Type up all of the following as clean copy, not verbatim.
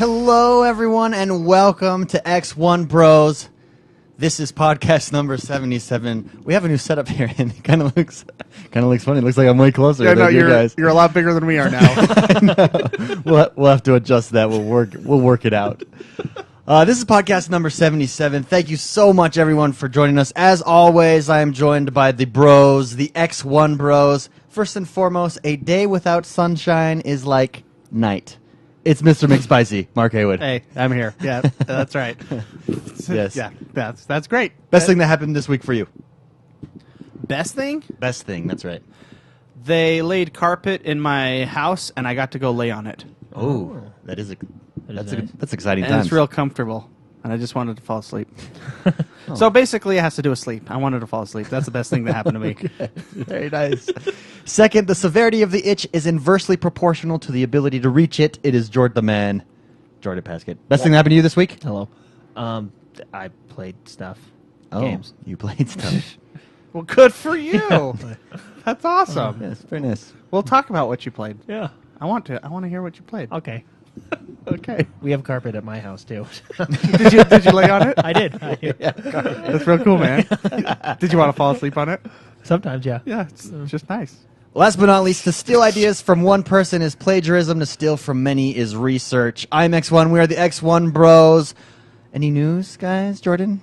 Hello, everyone, and welcome to X1 Bros. This is podcast number 77. We have a new setup here, and it kind of looks funny. It looks like I'm way closer than you guys. You're a lot bigger than we are now. I know. We'll have to adjust that. We'll work it out. This is podcast number 77. Thank you so much, everyone, for joining us. As always, I am joined by the bros, the X1 Bros. First and foremost, a day without sunshine is like night. It's Mr. McSpicy, Mark Haywood. Hey, I'm here. Yeah, that's right. Yes. Yeah, that's great. Best thing that happened this week for you. Best thing? Best thing, that's right. They laid carpet in my house, and I got to go lay on it. Oh, that's exciting And times. it's real comfortable. And I just wanted to fall asleep. So basically, it has to do with sleep. I wanted to fall asleep. That's the best thing that happened to me. Very nice. Second, the severity of the itch is inversely proportional to the ability to reach it. It is Jordan the Man, Jordan Paskett. Best thing that happened to you this week? Hello. I played stuff. Oh, Games. you played stuff. Well, good for you. That's awesome. Yes, very nice. We'll talk about what you played. Yeah. I want to hear what you played. Okay. Okay. We have carpet at my house too. Did you lay on it? I did. That's real cool, man. Did you want to fall asleep on it? Sometimes, yeah. Yeah, it's just nice. Last but not least, to steal ideas from one person is plagiarism. To steal from many is research. I'm X1. We are the X1 Bros. Any news, guys? Jordan?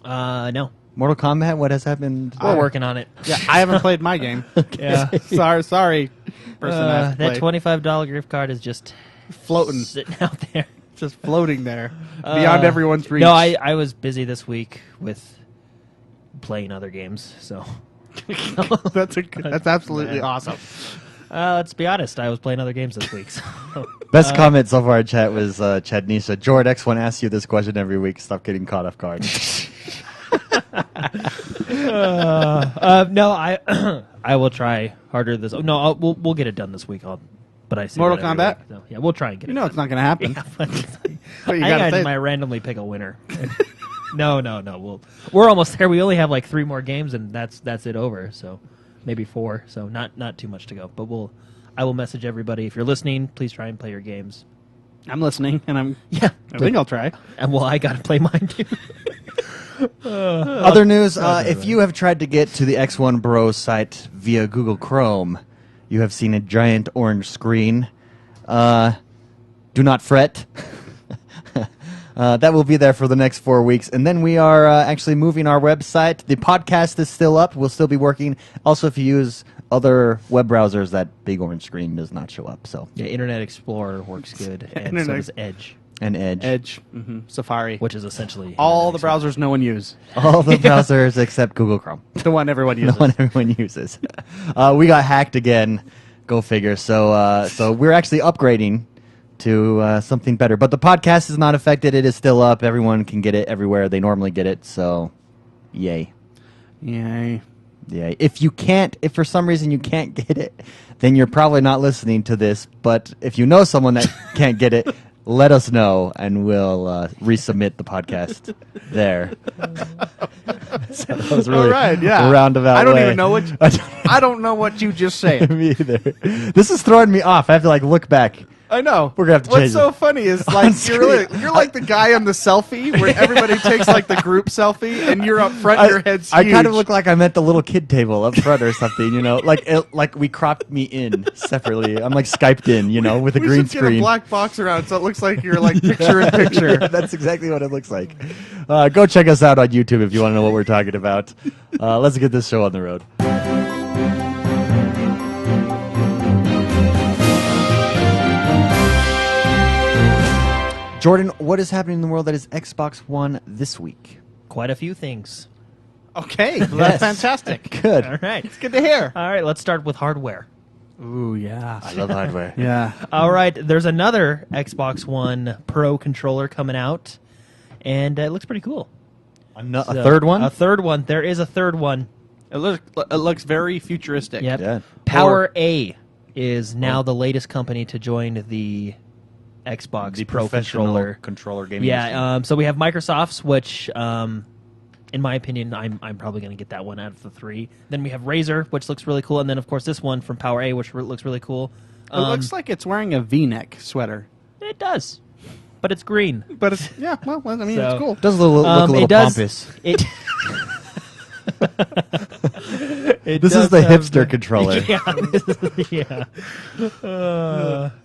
No. Mortal Kombat? What has happened? We're working on it. Yeah, I haven't played my game. Yeah. Sorry, person that That $25 gift card is just floating, sitting out there. just floating there, beyond everyone's reach. No, I was busy this week with playing other games, so. That's absolutely Yeah. awesome. Let's be honest, I was playing other games this week. So. Best comment so far in chat was Chad Nisha. Jord X1 asks you this question every week. Stop getting caught off guard. No, I will try harder this. No, we'll get it done this week. But I say Mortal that every Kombat? week, so, yeah, we'll try and get it. You know it's not going to happen. Yeah, but But you I gotta think say- I might randomly pick a winner. No. We're almost there. We only have like 3 more games, and that's it over. So maybe 4. So not too much to go. But I will message everybody. If you're listening, please try and play your games. I'm listening, and Yeah, I think I'll try. and I got to play mine too. Other news, if you have tried to get to the X1 Bros site via Google Chrome, you have seen a giant orange screen. Do not fret. That will be there for the next 4 weeks. And then we are actually moving our website. The podcast is still up. We'll still be working. Also, if you use other web browsers, that big orange screen does not show up. So Yeah, Internet Explorer works good, and so Internet- does Edge, and Edge. Edge, Safari, which is essentially all the Internet browsers no one uses. All the browsers except Google Chrome. The one everyone The uses. one everyone uses. We got hacked again. Go figure. So we're actually upgrading to something better. But the podcast is not affected. It is still up. Everyone can get it everywhere they normally get it. So, yay. Yay. Yay. If for some reason you can't get it, then you're probably not listening to this. But if you know someone that can't get it, let us know, and we'll resubmit the podcast there. So that was really All right, yeah. a roundabout I don't way. even know what I don't know what you just said. Me either. This is throwing me off. I have to look back. I know. We're gonna have to What's change so it. funny is On like screen. you're like the guy on the selfie where everybody takes like the group selfie and you're up front. Your head's I huge. kind of look like I'm at the little kid table up front or something, like we cropped me in separately. I'm like Skyped in, with a we green should screen. get a black box around so it looks like you're like picture in picture. Yeah, that's exactly what it looks like. Go check us out on YouTube if you want to know what we're talking about. Let's get this show on the road. Jordan, what is happening in the world that is Xbox One this week? Quite a few things. Okay, well, Yes. that's fantastic. Good. All right. It's good to hear. All right, let's start with hardware. Ooh, yeah. I love hardware. Yeah. All right, there's another Xbox One Pro controller coming out, and it looks pretty cool. A So, third one? A third one. There is a third one. It looks very futuristic. Yep. Yeah. Power A is now the latest company to join the Xbox The Pro professional controller. gaming industry. Yeah, so we have Microsoft's, which, in my opinion, I'm probably going to get that one out of the 3. Then we have Razer, which looks really cool, and then of course this one from Power A, which looks really cool. It looks like it's wearing a V-neck sweater. It does. but it's green. But it's well, I mean, So- it's cool. Does look a little it does, pompous. It, This is the hipster controller. Yeah.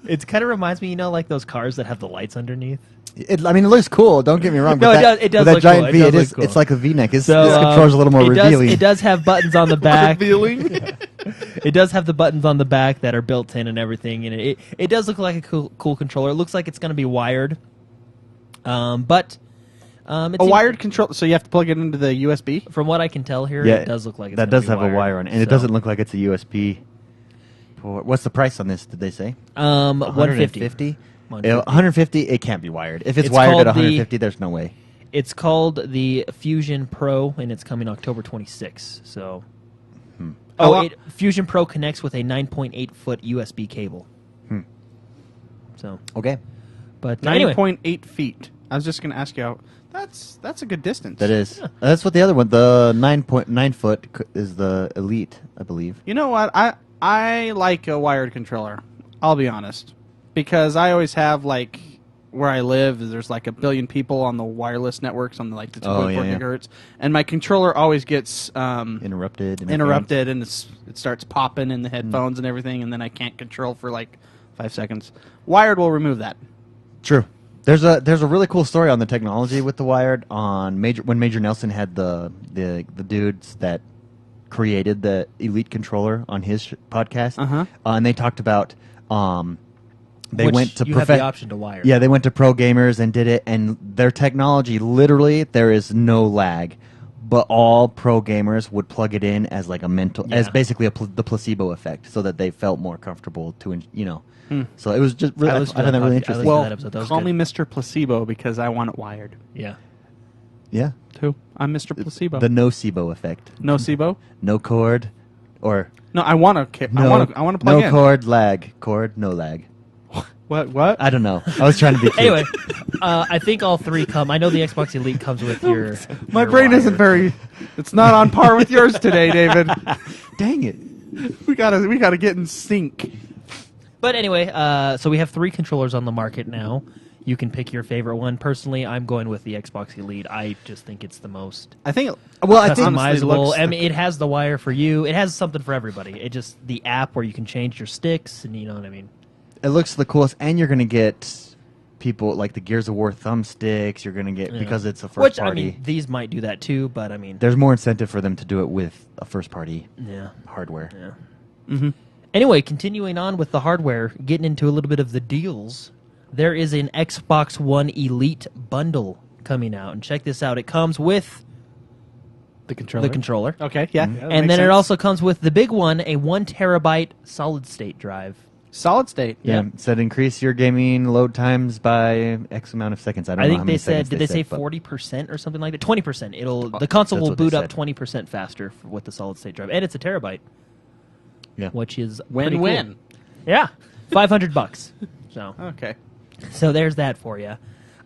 It kind of reminds me, like those cars that have the lights underneath. It looks cool. Don't get me wrong. No, but it does- it does with that look giant cool. It V, does it look is. cool. It's like a V-neck. This So, controller's a little more it revealing. it does have buttons on the back. Revealing. It does have the buttons on the back that are built in and everything, and it does look like a cool controller. It looks like it's going to be wired, but A wired control, so you have to plug it into the USB. From what I can tell here, Yeah, it does look like it's that gonna does be have wired. a wire on it, and it So, doesn't look like it's a USB. What's the price on this? Did they say? 150. 150. It can't be wired. If it's It's wired at called the- 150, there's no way. It's called the Fusion Pro, and it's coming October 26th. So, Fusion Pro connects with a 9.8 foot USB cable. So, Okay, but anyway, 9.8 feet. I was just going to ask you. That's a good distance. that is. That's what the other one. The 9.9 foot is the Elite, I believe. You know what? I like a wired controller. I'll be honest, because I always have where I live. There's like a billion people on the wireless networks on the 2.4 gigahertz, and my controller always gets Interrupted. And and it starts popping in the headphones and everything, and then I can't control for 5 seconds. Wired will remove that. True. There's a really cool story on the technology with the wired on when Major Nelson had the dudes that created the Elite controller on his podcast, and they talked about they which went to you have the option to wire. Yeah, they went to pro gamers and did it, and their technology literally there is no lag, but all pro gamers would plug it in as like a mental, as basically the placebo effect, so that they felt more comfortable to So it was just really, I listened to found that that really podcast. interesting. Well, Well, that episode, that was call good. me Mr. Placebo because I want it wired. Yeah. Yeah, Too. I'm Mr. Placebo. the nocebo effect, No SIBO? no cord, or No, I want to. no, I want to plug no in. cord lag, cord no lag. What? I don't know. I was trying to be cute. Anyway, I think all three come. I know the Xbox Elite comes with your. My your brain wire. isn't very. It's not on par with yours today, David. Dang it. We gotta get in sync. But anyway, so we have 3 controllers on the market now. You can pick your favorite one. Personally, I'm going with the Xbox Elite. I just think it's the most I think. Well, I think honestly customizable. looks I mean, it has the wire for you. It has something for everybody. It just the app where you can change your sticks, and you know what I mean. it looks the coolest, and you're gonna get people like the Gears of War thumbsticks. You're gonna get because it's a first Which party. I mean, these might do that too. But I mean, There's more incentive for them to do it with a first party yeah. hardware. Yeah. Mm-hmm. Anyway, continuing on with the hardware, getting into a little bit of the deals, there is an Xbox One Elite bundle coming out. And check this out. It comes with the controller. the controller. Okay. Yeah. And then it also comes with the big one, a 1 terabyte solid state drive. solid state. Yeah, it said increase your gaming load times by X amount of seconds. I don't I know think how many they said, seconds did they say but 40% or something like that? 20%. The console That's will what they boot up said. 20% faster with the solid state drive. And it's a terabyte, Yeah. which is pretty Win-win. cool. Yeah. $500. So. Okay. So there's that for you.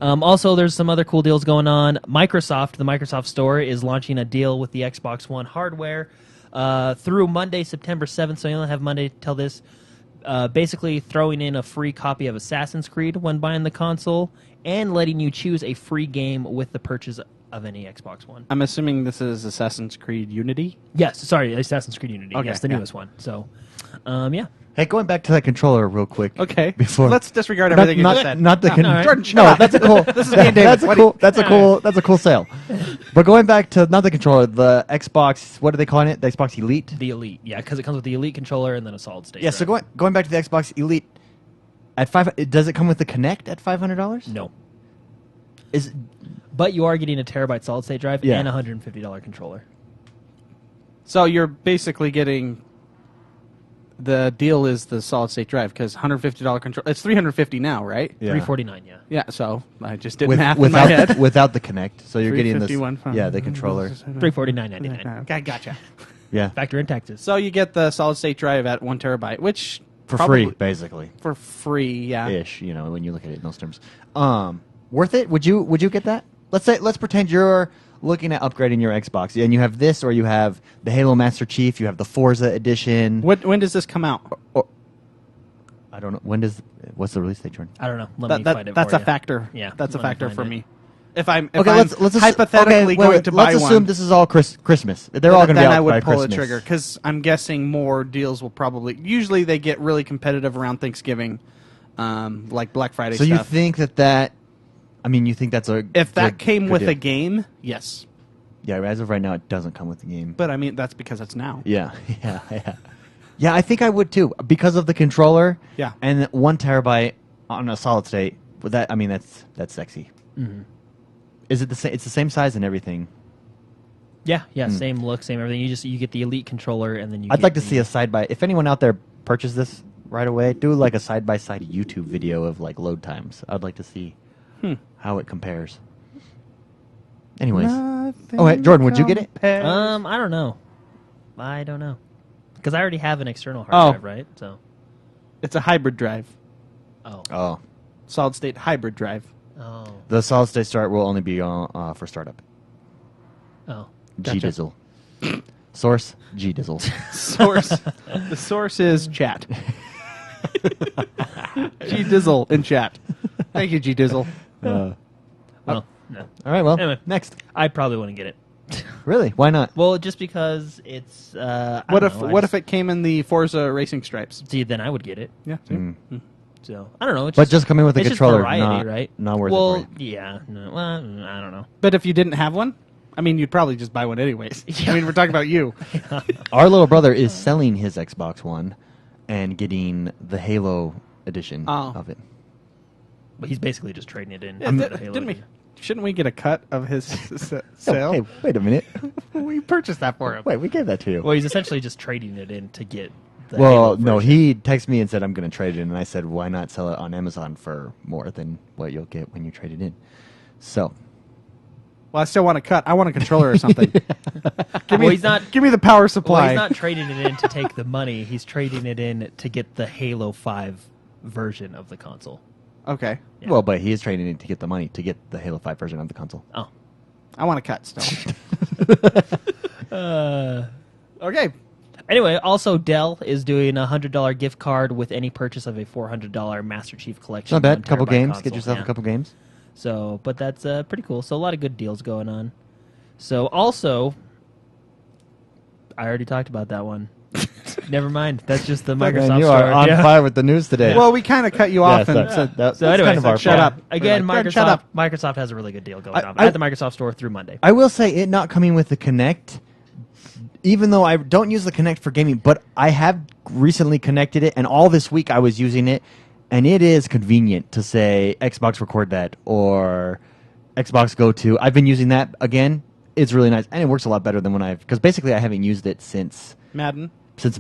Also, there's some other cool deals going on. Microsoft, the Microsoft Store, is launching a deal with the Xbox One hardware through Monday, September 7th. So you only have Monday to tell this. Basically, throwing in a free copy of Assassin's Creed when buying the console, and letting you choose a free game with the purchase of any Xbox One. I'm assuming this is Assassin's Creed Unity. Yes, sorry, Assassin's Creed Unity. Okay, Yes, the yeah. newest one. So, yeah. Hey, going back to that controller real quick. Okay. Before Let's disregard everything you not, just said. not the all right. Jordan, shut no, up. that's a cool. This is me and David. That's a What cool. do you- That's a cool. That's a cool sale. But going back to not the controller, the Xbox. What are they calling it? The Xbox Elite. The Elite, yeah, because it comes with the Elite controller and then a solid state. Yeah. So drive. going back to the Xbox Elite, at does it come with the Kinect at $500? No. Is But you are getting a terabyte solid state drive Yeah. and a $150 controller. So you're basically getting. The deal is the solid state drive because $150 control. It's $350 now, right? yeah. $349, yeah. Yeah. So I just did With, math in my without head. without the Kinect, so you're getting this. 351. Yeah, the controller. $349.99. Okay, gotcha. Yeah, Factor in taxes. So you get the solid state drive at 1 terabyte, which for probably- free, basically. For free, yeah. Ish, when you look at it in those terms. Worth it? Would you get that? Let's pretend you're looking at upgrading your Xbox, and you have this, or you have the Halo Master Chief, you have the Forza edition. When does this come out? I don't know. What's the release date, Jordan? I don't know. Let me find it That's for a you. factor. Yeah, that's a let me factor find for it. me. If I'm okay, hypothetically going to buy let's assume one, this is all Christmas. They're all going to be then out I would by pull Christmas. the trigger because I'm guessing more deals will probably. Usually, they get really competitive around Thanksgiving, like Black Friday. So stuff. you think that? I mean, you think that's a if that good- came good with deal? a game, yes. Yeah, as of right now, it doesn't come with the game. But I mean, that's because it's now. Yeah, yeah. Yeah, I think I would too because of the controller. Yeah. And 1 terabyte on a solid state. But that's sexy. Mhm. Is it the same? It's the same size and everything. Yeah, same look, same everything. You get the Elite controller, and then you. I'd get like to the- see a side by. If anyone out there purchased this right away, do like a side by side YouTube video of like load times. I'd like to see how it compares. Anyways, Nothing oh wait, Jordan, would you get it? compares. I don't know. I don't know because I already have an external hard Oh. drive, right? So. It's a hybrid drive, Oh. Oh, solid state hybrid drive. Oh. the solid state start will only be for startup. Oh. G Gotcha. Dizzle. Source G Dizzle. Source. The source is chat. G Dizzle in chat. Thank you, G Dizzle. Well, no. All right, well, Anyway. next. I probably wouldn't get it. Really? Why not? Well, just because it's. What if it came in the Forza racing stripes? See, then I would get it. Yeah. Mm. So I don't know. It's But just coming with a it's controller, just variety, not, right? not worth well, it for you. yeah. No, well, I don't know. But if you didn't have one, I mean, you'd probably just buy one anyways. Yeah. I mean, we're talking about you. Our little brother is selling his Xbox One and getting the Halo edition Oh. of it. But he's basically just trading it in. Yeah, for the Halo didn't we? edition. Shouldn't we get a cut of his Oh, sale? hey, wait a minute. We purchased that for him. Wait, we gave that to you. Well, he's essentially just trading it in to get. The Well, Halo no, version. he texted me and said, I'm going to trade it in. And I said, why not sell it on Amazon for more than what you'll get when you trade it in? So. Well, I still want a cut. I want a controller or something. Well, he's not. Give me the power Well, supply. he's not trading it in to take the money. He's trading it in to get the Halo 5 version of the console. Okay. Yeah. Well, but he is trading it to get the money to get the Halo 5 version of the console. Oh. I want a cut still. Okay. Anyway, also Dell is doing a $100 gift card with any purchase of a $400 Master Chief Collection. Not bad. 1 Couple terabyte games. console. Get yourself Yeah. a couple games. So, but that's pretty cool. So a lot of good deals going on. So also, I already talked about that one. Never mind. That's just the Microsoft Man, you store. are on Yeah. fire with the news today. Well, we kind of cut you off and sorry. said, That- So that's anyway, kind of our shut fault. up. Again, We're like, Microsoft. shut up. Microsoft has a really good deal going on I- at the Microsoft Store through Monday. I will say it not coming with the Kinect, even though I don't use the Kinect for gaming, but I have recently connected it, and all this week I was using it, and it is convenient to say Xbox record that or Xbox go to. I've been using that again. It's really nice, and it works a lot better than when because basically I haven't used it since Madden.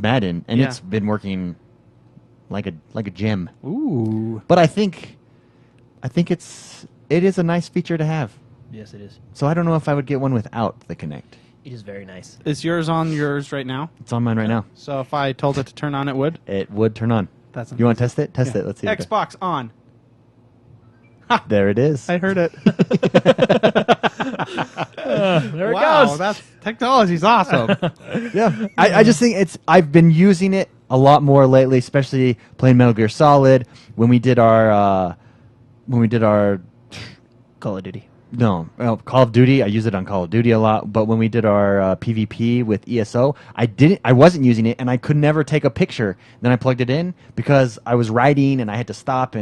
Madden, and Yeah. it's been working like a gem. Ooh. But I think it is a nice feature to have. Yes, it is. So I don't know if I would get one without the Kinect. It is very nice. Is yours on yours right now? It's on mine right now. So if I told it to turn on, it would? It would turn on. That's You want to test it? Test Yeah. it. Let's see. if it Xbox on. does. There it is. I heard it. There wow, it goes. that's technology's awesome. Yeah. I just think I've been using it a lot more lately, especially playing Metal Gear Solid. When we did our Call of Duty. Call of Duty. I use it on Call of Duty a lot. But when we did our PvP with ESO, I wasn't using it, and I could never take a picture. Then I plugged it in because I was writing and I had to stop.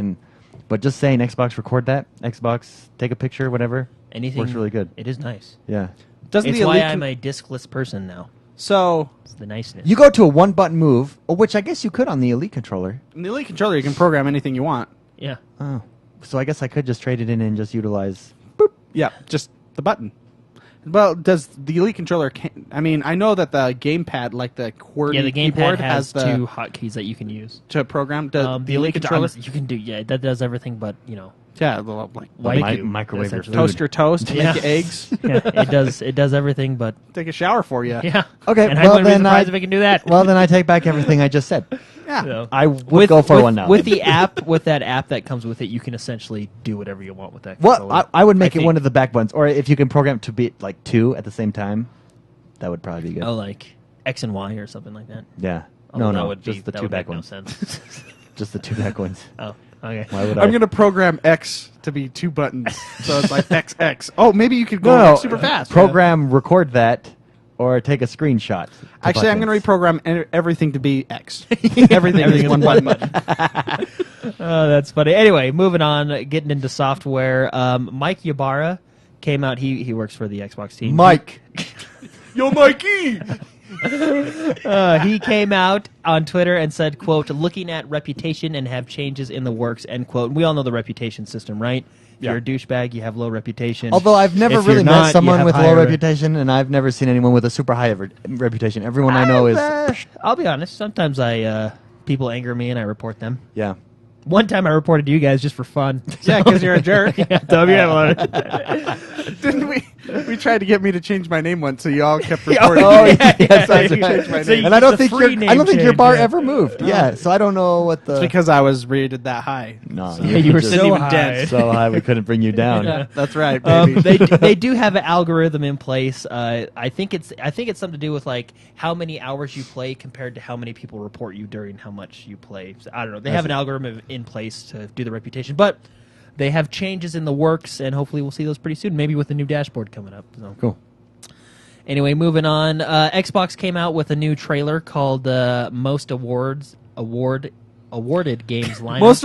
But just saying Xbox record that, Xbox take a picture, whatever. Anything Works really good. It is nice. Yeah. Doesn't It's the why Elite I'm a discless person now. So It's the niceness. You go to a one-button move, which I guess you could on the Elite controller. in the Elite controller, you can program anything you want. Yeah. Oh, so I guess I could just trade it in and just utilize. Yeah, just the button. Well, does the Elite controller? I mean, I know that the gamepad, like the QWERTY Yeah, the gamepad keyboard, has the two hotkeys that you can use. to program. Does The Elite controller, you can do, yeah, that does everything but, yeah, the, like like microwave your essentially. food. toast your toast, Yeah. make your eggs, Yeah, it does everything but, take a shower for you. yeah. Okay, and well, I wouldn't be then surprised if it can do that. Well, then I take back everything I just said. Yeah. So, I would go for one now. With the app, with that app that comes with it, you can essentially do whatever you want with that Well, controller. I would make it think- one of the back buttons, or if you can program it to be like two at the same time, that would probably be good. Oh, like X and Y or something like that. Yeah. Although No, that would just be, the that two would back make ones. No sense. Just the two back ones. Oh, okay. Why would I'm going to program X to be 2 buttons. So it's like XX. Oh, maybe you could go No, super fast. Program record that or take a screenshot. to Actually, I'm buttons. going to reprogram everything to be X. Everything is one button. Oh, that's funny. Anyway, moving on, getting into software. Mike Ybarra came out. He works for the Xbox team. Mike. Yo, Mikey! He came out on Twitter and said, quote, looking at reputation and have changes in the works, end quote. We all know the reputation system, right? If you're a douchebag, you have low reputation. Although I've never If really you're met not, you someone have with low higher- reputation, and I've never seen anyone with a super high reputation. Everyone I know is... I'll be honest. Sometimes people anger me and I report them. Yeah. One time I reported you guys just for fun. Yeah, because you're a jerk. Tell me I Didn't we? We tried to get me to change my name once, so you all kept reporting. Oh, me. yeah, That's how yeah, you yeah. changed my So name. you- And I don't It's a think free your name I don't think your change, bar yeah. ever moved. Yeah, so I don't know what the... It's because I was rated that high. No, So- You were just so even high. dent. so high we couldn't bring you down. Yeah, that's right, baby. They do have an algorithm in place. I think it's something to do with like how many hours you play compared to how many people report you during how much you play. So, I don't know. They have an algorithm in place to do the reputation, but they have changes in the works, and hopefully we'll see those pretty soon. Maybe with a new dashboard coming up. So. Cool. Anyway, moving on. Xbox came out with a new trailer called Most Awarded Games Lineup. Most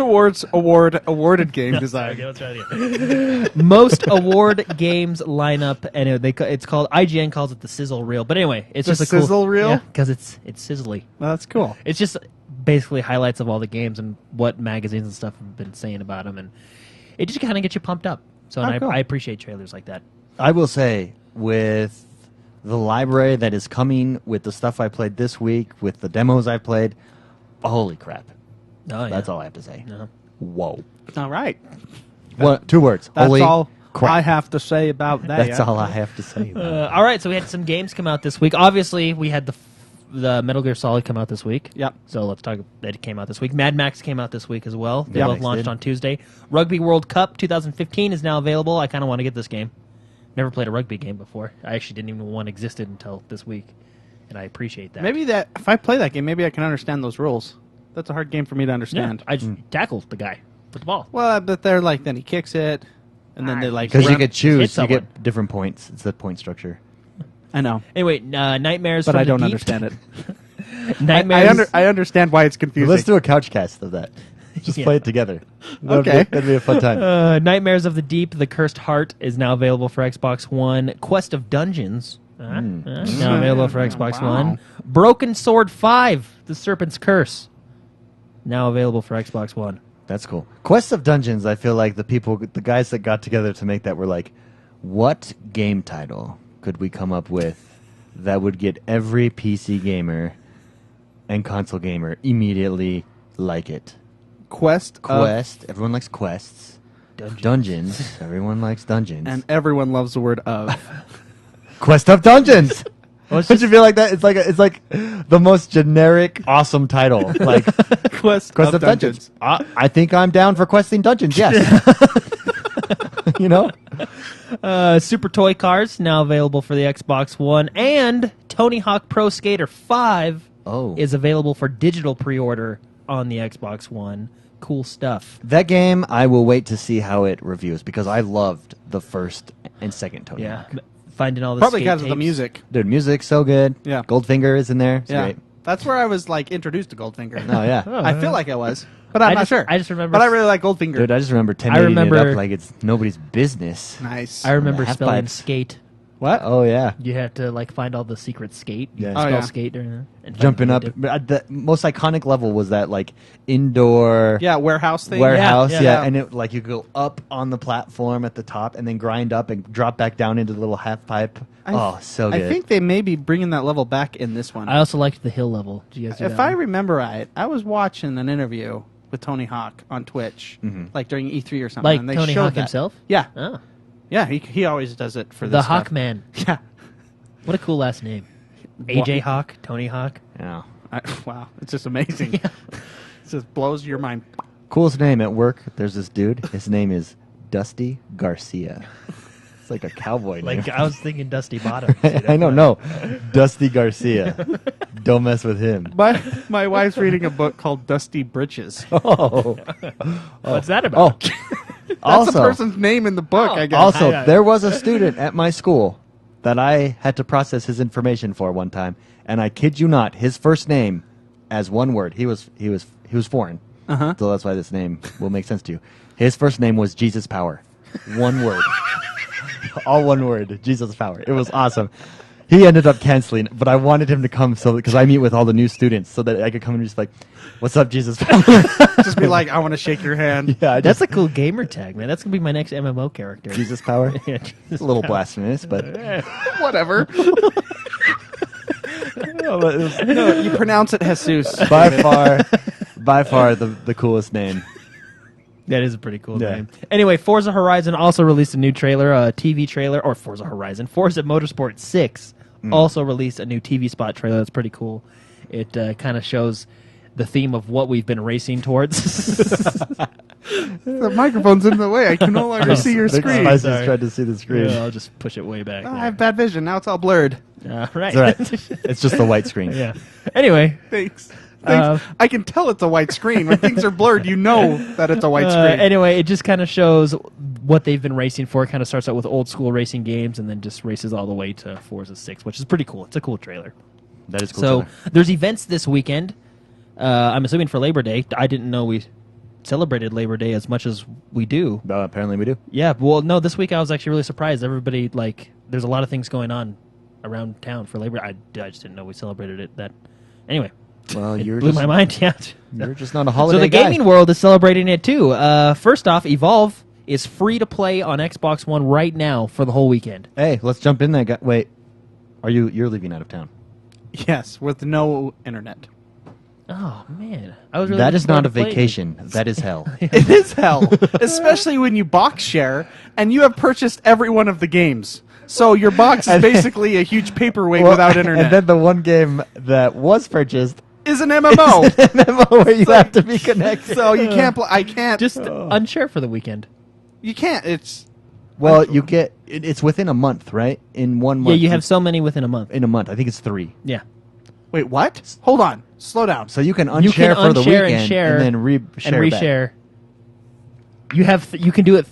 awarded game design. Okay, let's try it again. Most award games lineup, and it's called IGN calls it the sizzle reel. But anyway, it's The just a cool, sizzle reel? because it's sizzly. Well, that's cool. It's just basically highlights of all the games and what magazines and stuff have been saying about them, and it just kind of gets you pumped up. So and cool. I appreciate trailers like that. I will say, with the library that is coming, with the stuff I played this week, with the demos I played, holy crap. Oh, That's all I have to say. Uh-huh. Whoa. All right. What? 2 words. That's Holy all crap. I have to say about that. That's all I have to say. About it. All right, so we had some games come out this week. Obviously, we had the Metal Gear Solid come out this week. Yep. So let's talk. That came out this week. Mad Max came out this week as well. They Yeah, both Max launched did. on Tuesday. Rugby World Cup 2015 is now available. I kind of want to get this game. Never played a rugby game before. I actually didn't even know one existed until this week, and I appreciate that. Maybe that if I play that game, maybe I can understand those rules. That's a hard game for me to Yeah, understand. I just tackled the guy with the ball. Well, but they're like, then he kicks it, and then they like. Because you run- get Hit choose, you someone. get different points. It's the point structure. I know, Anyway, Nightmares but from I the don't Deep. understand it. Nightmares. I understand why it's confusing. Let's do a couch cast of that. Just Yeah. play it together. Okay. That'd be a fun time. Nightmares of the Deep: The Cursed Heart is now available for Xbox One. Quest of Dungeons now available for Xbox Wow. One. Broken Sword 5: The Serpent's Curse now available for Xbox One. That's cool. Quest of Dungeons, I feel like the guys that got together to make that were like, what game title could we come up with that would get every PC gamer and console gamer immediately like it? Quest, Quest. Everyone likes quests. Dungeons. Everyone likes dungeons. and everyone loves the word of. Quest of Dungeons. Well, it's Don't you feel like that? It's like the most generic, awesome title. Like Quest Quest of Dungeons. I think I'm down for questing dungeons. Yes. You know. Super Toy Cars now available for the Xbox One, and Tony Hawk Pro Skater 5 is available for digital pre-order on the Xbox One. Cool stuff. That game, I will wait to see how it reviews because I loved the first and second Tony Yeah, Hawk. finding all the Probably skate because of the tapes. music. Dude, music's so good. Yeah. Goldfinger is in there. It's Yeah, great. that's where I was like introduced to Goldfinger. Oh, yeah. I feel like I was, but I'm I not just- sure. I just remember- but I really like Goldfinger. Dude, I just remember 10 I it remember- up like it's nobody's business. Nice. I remember Half spelling pipes. skate. What? Oh, yeah. You had to like find all the secret skate. You Yeah. spell Oh, yeah. skate during that. And Jumping find up. the dip. But the most iconic level was that like indoor Yeah, warehouse thing. warehouse. Yeah, Yeah, yeah. and it like you go up on the platform at the top and then grind up and drop back down into the little half pipe. So good. I think they may be bringing that level back in this one. I also liked the hill level. Did you guys do If that I one? remember right, I was watching an interview with Tony Hawk on Twitch, like during E3 or something. Like and they Tony showed Hawk that. himself? Yeah, Oh. yeah. He always does it for The this Hawk stuff. Man. Yeah. What a cool last name. AJ Hawk, Tony Hawk. Yeah. Wow, it's just amazing. It just blows your mind. Coolest name at work. There's this dude. His name is Dusty Garcia. It's like a cowboy name. Like I was thinking Dusty Bottom. I know, no. Dusty Garcia. Don't mess with him. My wife's reading a book called Dusty Britches. Oh. What's that about? That's Also, the person's name in the book, I guess. also, there was a student at my school that I had to process his information for one time, and I kid you not, his first name as one word. He was foreign, so that's why this name will make sense to you. His first name was Jesus Power, one word, all one word, Jesus Power. It was awesome. He ended up canceling, but I wanted him to come because I meet with all the new students so that I could come and just like, "What's up, Jesus Power?" Just be like, I want to shake your hand. Yeah, That's a cool gamer tag, man. That's gonna be my next MMO character. Jesus Power. Yeah, It's a little blasphemous, but Whatever. it No, you pronounce it Jesus. was by far the coolest name. That is a pretty cool Yeah. name. Anyway, Forza Horizon also released a new trailer, a TV trailer, or Forza Motorsport 6 also released a new TV spot trailer. That's pretty cool. It kind of shows the theme of what we've been racing towards. The microphone's in the way. I can no longer see your Big screen. Spices Sorry. tried to see the screen. Yeah, I'll just push it way back. Oh, I have bad vision. Now it's all blurred. Right. It's all right. It's just the white screen. Yeah. Anyway, Thanks. I can tell it's a white screen. When things are blurred, you know that it's a white screen. anyway, it just kind of shows what they've been racing for. It kind of starts out with old school racing games and then just races all the way to Forza 6, which is pretty cool. It's a cool trailer. That is cool. So trailer. there's events this weekend. I'm assuming for Labor Day. I didn't know we celebrated Labor Day as much as we do. Apparently we do. Yeah, well, no, this week I was actually really surprised. Everybody, there's a lot of things going on around town for Labor. I just didn't know we celebrated it. Anyway, Well, it you're blew just, my mind. Yeah. you're just not a holiday So the guy. gaming world is celebrating it too. First off, Evolve is free to play on Xbox One right now for the whole weekend. Hey, let's jump in there. Wait, you're leaving out of town? Yes, with no internet. Oh man, I was really That looking is not a forward to playing it. vacation. That is hell. It is hell, especially when you box share and you have purchased every one of the games. So your box is basically a huge paperweight without internet. And then the one game that was purchased is an MMO. MMO where you have to be connected. So you can't play. I can't. Just unshare for the weekend. You can't. It's Well, you get it's within a month, right? In 1 month. Yeah, you have so many within a month. in a month. I think it's 3. Yeah. wait. What? Hold on. Slow down. So you can You can unshare for the unshare and weekend share then and reshare. back. reshare. You can do it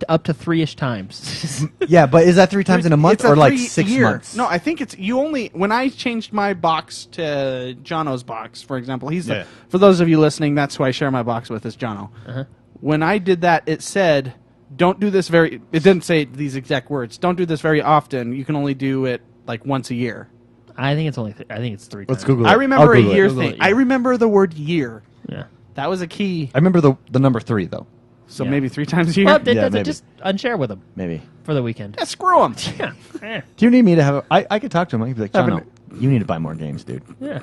up to 3-ish times. Yeah, but is that 3 times in a month It's a or like 3 6 year. months? No, I think it's you only. When I changed my box to Jono's box, for example, Yeah. for those of you listening, that's who I share my box with is Jono. Uh-huh. When I did that, it said, "Don't do this very." It didn't say these exact words. Don't do this very often. You can only do it like once a year. I think it's only. I think it's 3 Let's times. Google it. I remember I'll a Google it. year Google thing. it, yeah. I remember the word year. Yeah. That was a key. I remember the number 3 though. So Yeah. maybe 3 times a year. Well, Yeah, maybe. just unshare with them Maybe. for the weekend. Yeah, screw them. Yeah. Do you need me to have? I could talk to him. I could be like, Have John, an- you need to buy more games, dude. Yeah.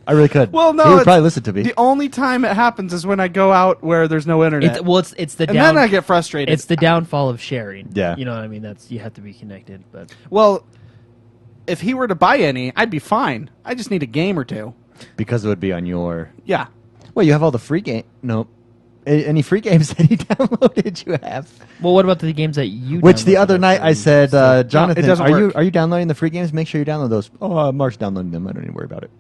I really could. Well, no, he would it's- probably listen to me. The only time it happens is when I go out where there's no internet. It's the and down. then I get frustrated. It's the downfall of sharing. Yeah. You know what I mean? You have to be connected, but Well, if he were to buy any, I'd be fine. I just need a game or two. Because it would be on your. Yeah. Well, you have all the free game. No, any free games that he downloaded, you have. well, what about the games that you? Which the downloaded other for night I free? said, Jonathan, it doesn't are you work. are you downloading the free games? Make sure you download those. Oh, Mark's downloading them. I don't need to worry about it.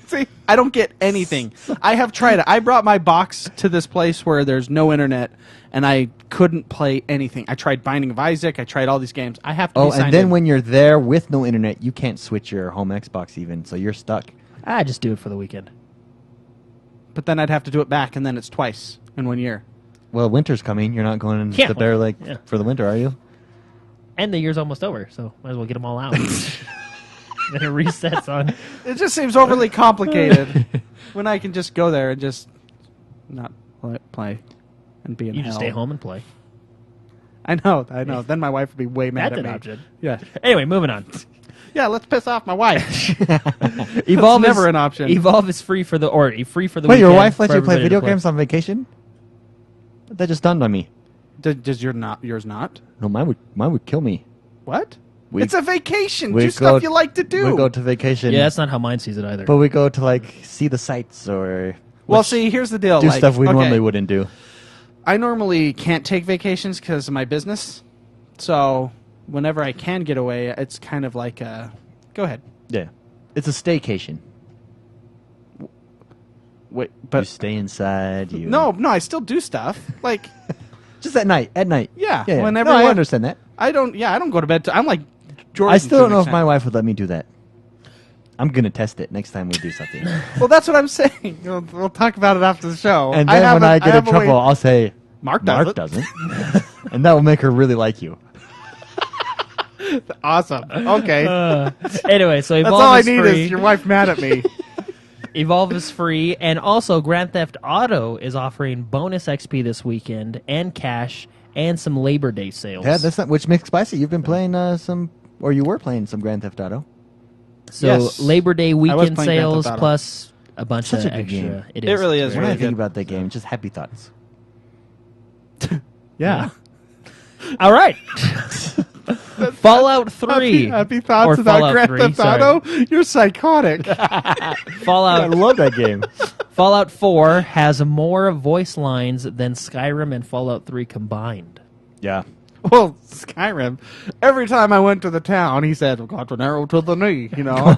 See, I don't get anything. I have tried it. I brought my box to this place where there's no internet, and I couldn't play anything. I tried Binding of Isaac. I tried all these games. I have to be Oh, signed and then in. when you're there with no internet, you can't switch your home Xbox even, so you're stuck. I just do it for the weekend. But then I'd have to do it back, and then it's twice in 1 year. Well, winter's coming. You're not going Yeah, to Bear Lake yeah. for the winter, are you? And the year's almost over, so might as well get them all out. Then it resets on. It just seems overly complicated when I can just go there and just not play and be in You hell. just stay home and play. I know. Then my wife would be way mad That's at an me. option. Yeah. Anyway, moving on. Yeah, let's piss off my wife. Evolve never is, an option. Evolve is free for the free for the Wait, weekend. your wife lets for you play everybody video to games on vacation? That just dawned on me. Does yours not? No, mine would kill me. What? We- It's a vacation. we Do go- stuff you like to do. We go to vacation. Yeah, that's not how mine sees it either. But we go to like see the sights or well, see, here's the deal. do like, stuff we okay, normally wouldn't do. I normally can't take vacations because of my business. So whenever I can get away, it's kind of like a... Go ahead. Yeah, it's a staycation. Wait, You but stay inside. You no, I still do stuff. Like, just at night. At night. yeah, Yeah. whenever No, I understand that. I don't go to bed. I'm like Jordan. I still to don't an know if my extent. wife would let me do that. I'm gonna test it next time we do something. Well, that's what I'm saying. We'll talk about it after the show. And then when I get in trouble, I'll say Mark doesn't, and that will make her really like you. Awesome. Okay. Anyway, so That's Evolve all I is need free. is your wife mad at me. Evolve is free, and also Grand Theft Auto is offering bonus XP this weekend and cash and some Labor Day sales. Yeah, that's not which makes spicy. You've been playing or you were playing some Grand Theft Auto. So Yes. Labor Day was weekend playing Grand sales Theft Auto. plus a bunch Such of a good extra. game. It It is. really It's is When really I think good. about that game, just happy thoughts. Yeah. All right. Fallout 3. Happy thoughts Or about Fallout Grand 3, Theft sorry. Auto? You're psychotic. I Fallout love that game. Fallout 4 has more voice lines than Skyrim and Fallout 3 combined. Yeah. Well, Skyrim, every time I went to the town, he said, got an arrow to the knee, you know?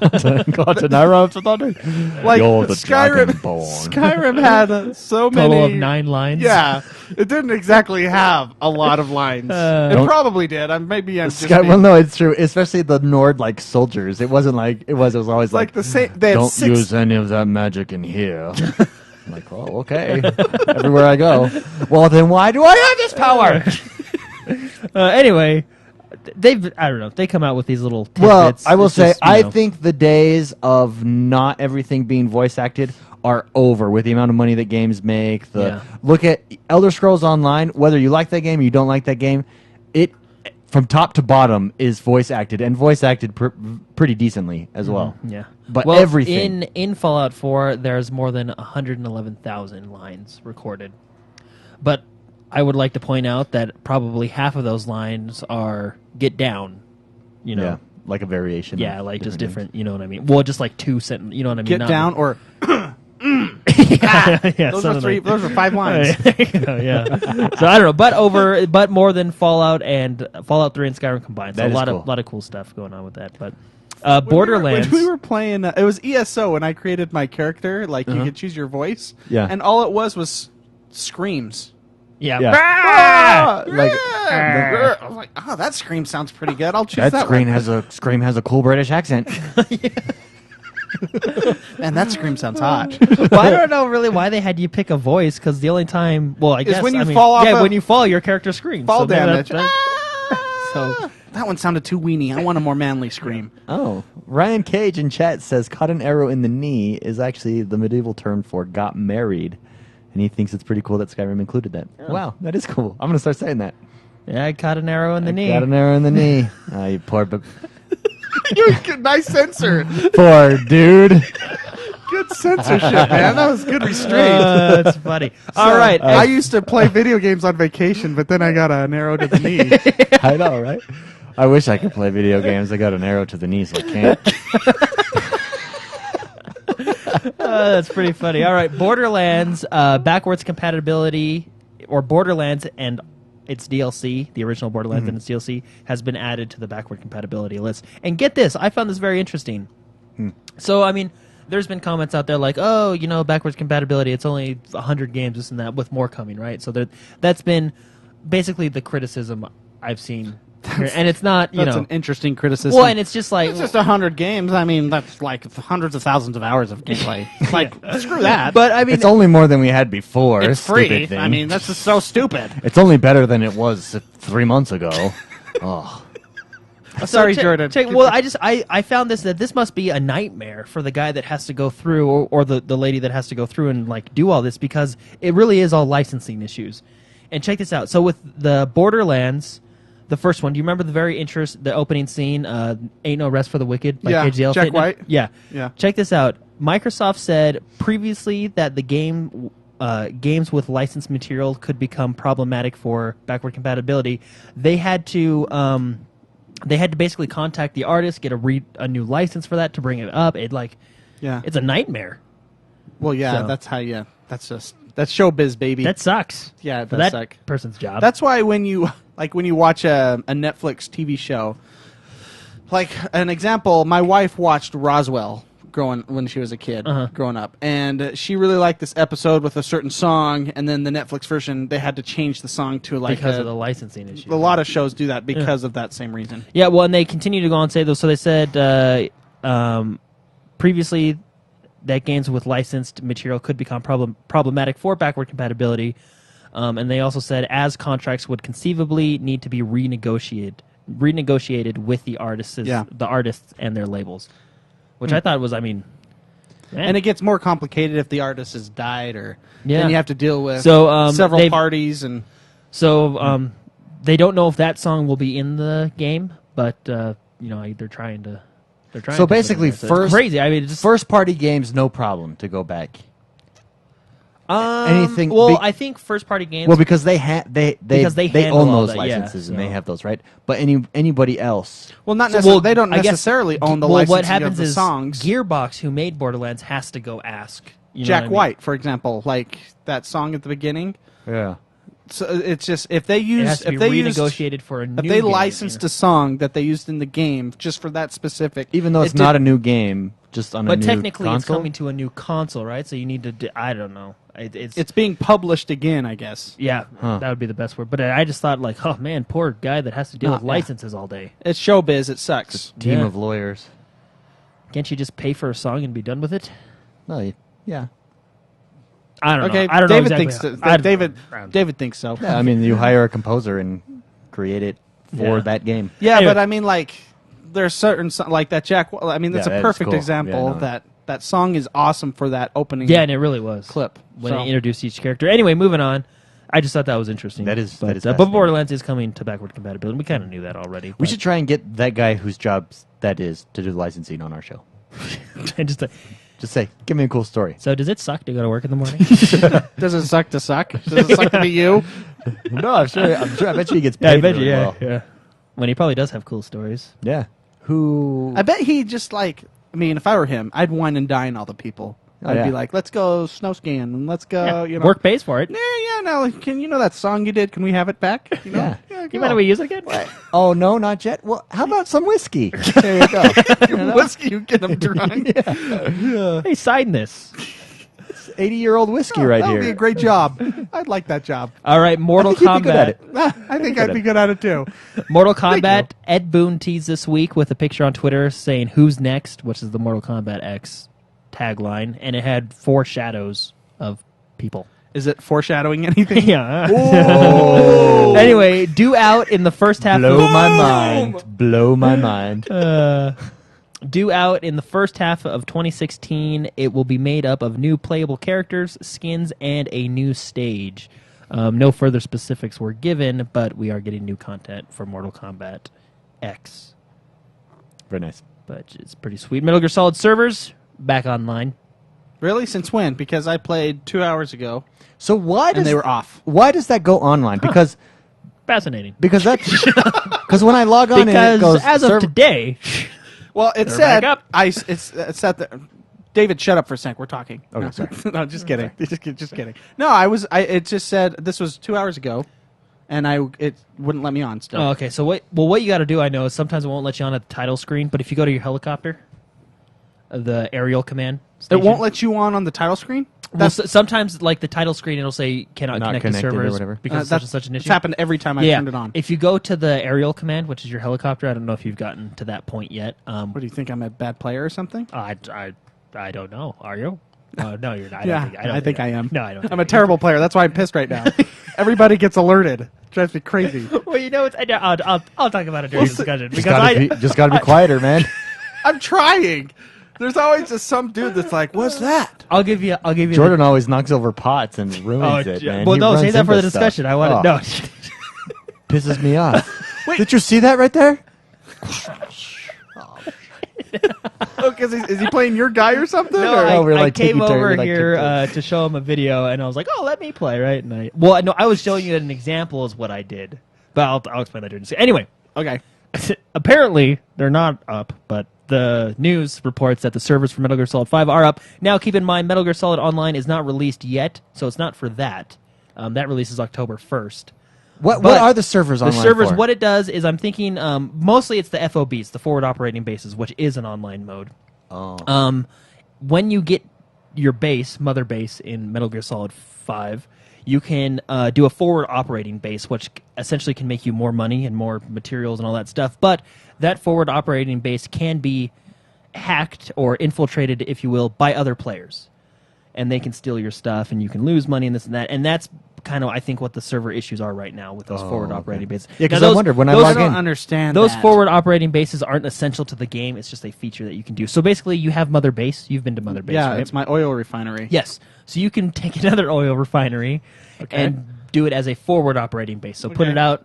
Got an arrow to the knee. Like, You're the Skyrim, Dragonborn. Skyrim had so many... Total of 9 lines. Yeah, it didn't exactly have a lot of lines. It Don't- probably did. Maybe I'm just Well, being- no, it's true. Especially the Nord soldiers. It wasn't like it was. It was always like the same. They had don't 6 use any of that magic in here. I'm like, oh, okay. Everywhere I go. Well, then why do I have this power? Anyway, I don't know. They come out with these little tidbits. Well, I will It's say, just, you I know. think the days of not everything being voice acted are over with the amount of money that games make. Yeah. Look at Elder Scrolls Online. Whether you like that game or you don't like that game, it from top to bottom is voice acted and voice acted pretty decently as well. Yeah. But well, everything. in Fallout 4, there's more than 111,000 lines recorded. But I would like to point out that probably half of those lines are get down, you know. Yeah, like a variation. Yeah, of like just things. different, you know what I mean? Well, just like 2 sentences, you know what I mean? get Not- down or yeah, those some are of 3. the- Those are 5 lines. There you go, yeah. So I don't know, but more than Fallout and Fallout 3 and Skyrim combined. So That a is lot cool. of cool stuff going on with that. But When Borderlands. we were playing, it was ESO, and I created my character. Like you could choose your voice. Yeah. and all it was screams. yeah. Yeah. Ah! Like- I was like, oh, that scream sounds pretty good. I'll choose That that scream one. has a cool British accent. And that scream sounds hot. Well, I don't know really why they had you pick a voice because the only time, well, I guess when you I mean, fall off yeah, a- when you fall, your character screams. Fall So maybe damage. so That one sounded too weenie. I want a more manly scream. Oh, Ryan Cage in chat says caught an arrow in the knee is actually the medieval term for got married. And he thinks it's pretty cool that Skyrim included that. Wow, that is cool. I'm going to start saying that. yeah, I caught an arrow in the knee. Got an arrow in the knee. You poor Nice censor. poor dude. Good censorship, man. That was good restraint. That's funny. All right. I used to play video games on vacation, but then I got an arrow to the knee. I know, right? I wish I could play video games. I got an arrow to the knee, so I can't. That's pretty funny. All right, Borderlands backwards compatibility, or Borderlands and its DLC, the original Borderlands and its DLC, has been added to the backward compatibility list. And get this, I found this very interesting. So, I mean, there's been comments out there like, oh, you know, backwards compatibility, it's only 100 games, this and that, with more coming, right? So that's been basically the criticism I've seen. Here. And it's not, you That's know. an interesting criticism. Well, and it's just like. It's just 100 games. I mean, that's like hundreds of thousands of hours of gameplay. Like, screw that. But, I mean. It's only more than we had before. it's stupid free. thing. I mean, that's just so stupid. It's only better than it was 3 months ago. Oh. Sorry, check- Jordan. well, I found that this must be a nightmare for the guy that has to go through, or the lady that has to go through and like do all this, because it really is all licensing issues. And check this out. So with the Borderlands, the first one, do you remember the opening scene? Ain't No Rest for the Wicked by Yeah, Cage the Jack Elephant? White. Yeah. Yeah. Check this out. Microsoft said previously that the games with licensed material could become problematic for backward compatibility. They had to basically contact the artist, get a new license for that to bring it up. Yeah. It's a nightmare. Well, yeah, So- that's that's showbiz, baby. That sucks. Yeah, it for does that suck. person's job. That's why when you watch a Netflix TV show, like an example, my wife watched Roswell when she was a kid, growing up, and she really liked this episode with a certain song, and then the Netflix version they had to change the song to like because of the licensing issue. A lot of shows do that because of that same reason. Yeah, well, and they continue to go on and say those. So they said previously that games with licensed material could become problematic for backward compatibility, and they also said as contracts would conceivably need to be renegotiated with the artists and their labels, which I thought was, man. And it gets more complicated if the artist has died, or then you have to deal with several parties, and so they don't know if that song will be in the game, but they're trying to. So basically, crazy. First party games, no problem to go back. Anything? Well, I think first party games. Well, because they own those licenses and so. they have those, right? But anybody else? Well, not necessarily. They don't necessarily own the licensing what happens of the is songs. Gearbox, who made Borderlands, has to go ask Jack White, for example, like that song at the beginning. Yeah. So it's just if they renegotiated for a new if they licensed a song that they used in the game just for that specific, even though it's not a new game, just on a new console. But technically, it's coming to a new console, right? So you need to. I don't know. It's being published again, I guess. Yeah, that would be the best word. But I just thought, like, oh man, poor guy that has to deal with licenses all day. It's showbiz. It sucks. It's a team of lawyers. Can't you just pay for a song and be done with it? No, yeah. I don't know. I don't David know exactly David thinks so. Yeah, you hire a composer and create it for that game. Yeah, anyway. But like, there's certain like that Jack. That's a perfect example. That song is awesome for that opening. Yeah, and it really was clip when they introduced each character. Anyway, moving on. I just thought that was interesting. That is but Borderlands is coming to backward compatibility. We kind of knew that already. We should try and get that guy whose job that is to do the licensing on our show. Just say, give me a cool story. So does it suck to go to work in the morning? Does it suck to suck? Does it suck to be you? No, I'm sure. I bet you he gets paid. Yeah. When he probably does have cool stories. Yeah. Who? I bet he just like. If I were him, I'd wine and dine all the people. I'd be like, let's go snow skiing and let's go. Work pays for it. No. Can that song you did? Can we have it back? Yeah. You mind if we use it again? Oh no, not yet. Well, how about some whiskey? There you go. Whiskey, you get them drunk. Yeah. Hey, sign this. 80-year-old whiskey right here. That would be a great job. I'd like that job. All right, Mortal Kombat. I think I'd be good at it too. Mortal Kombat. Ed Boon teased this week with a picture on Twitter saying "Who's next?" which is the Mortal Kombat X tagline, and it had 4 shadows of people. Is it foreshadowing anything? Yeah. Anyway, due out in the first half. Blow my mind. Due out in the first half of 2016, it will be made up of new playable characters, skins, and a new stage. No further specifics were given, but we are getting new content for Mortal Kombat X. Very nice. But it's pretty sweet. Metal Gear Solid servers back online. Really? Since when? Because I played 2 hours ago. So why? And they were off. Why does that go online? Because fascinating. Because when I log on, it goes as of today. Well, it said it said that. David, shut up for a sec. We're talking. Okay, no, sorry. No, just kidding. Just kidding. No, it just said this was 2 hours ago, and it wouldn't let me on still. Oh, okay. So what you got to do, I know, is sometimes it won't let you on at the title screen, but if you go to your helicopter, the aerial command station, it won't let you on the title screen. Well, sometimes, like the title screen, it'll say cannot connect to servers or whatever. because that's such an issue. It's happened every time I turned it on. If you go to the aerial command, which is your helicopter, I don't know if you've gotten to that point yet. What do you think? I'm a bad player or something? I don't know. Are you? No, you're not. I think I am. No, I don't. I'm a terrible player. That's why I'm pissed right now. Everybody gets alerted. It drives me crazy. Well, I'll talk about it during the discussion. Just gotta be quieter, man. I'm trying. There's always just some dude that's like, "What's that?" I'll give you. Jordan always knocks over pots and ruins it, man. Well, no, save that for the discussion. I want to know. Pisses me off. Wait. Did you see that right there? Because is he playing your guy or something? No, or? I came over here to show him a video, and I was like, "Oh, let me play." Right? And I was showing you an example is what I did, but I'll explain that during the Anyway, okay. Apparently, they're not up, but the news reports that the servers for Metal Gear Solid 5 are up. Now, keep in mind, Metal Gear Solid Online is not released yet, so it's not for that. That releases October 1st. What are the servers online The servers, for? what it does is I'm thinking mostly it's the FOBs, the forward operating bases, which is an online mode. Oh. when you get your mother base in Metal Gear Solid 5, you can do a forward operating base, which essentially can make you more money and more materials and all that stuff. But that forward operating base can be hacked or infiltrated, if you will, by other players. And they can steal your stuff, and you can lose money and this and that. And that's kind of, I think, what the server issues are right now with those forward operating bases. Yeah, because I wonder when I log in. I don't understand those that. forward operating bases aren't essential to the game. It's just a feature that you can do. So basically, you have Mother Base. You've been to Mother Base, Yeah, right? it's my oil refinery. Yes. So you can take another oil refinery and do it as a forward operating base. So put it out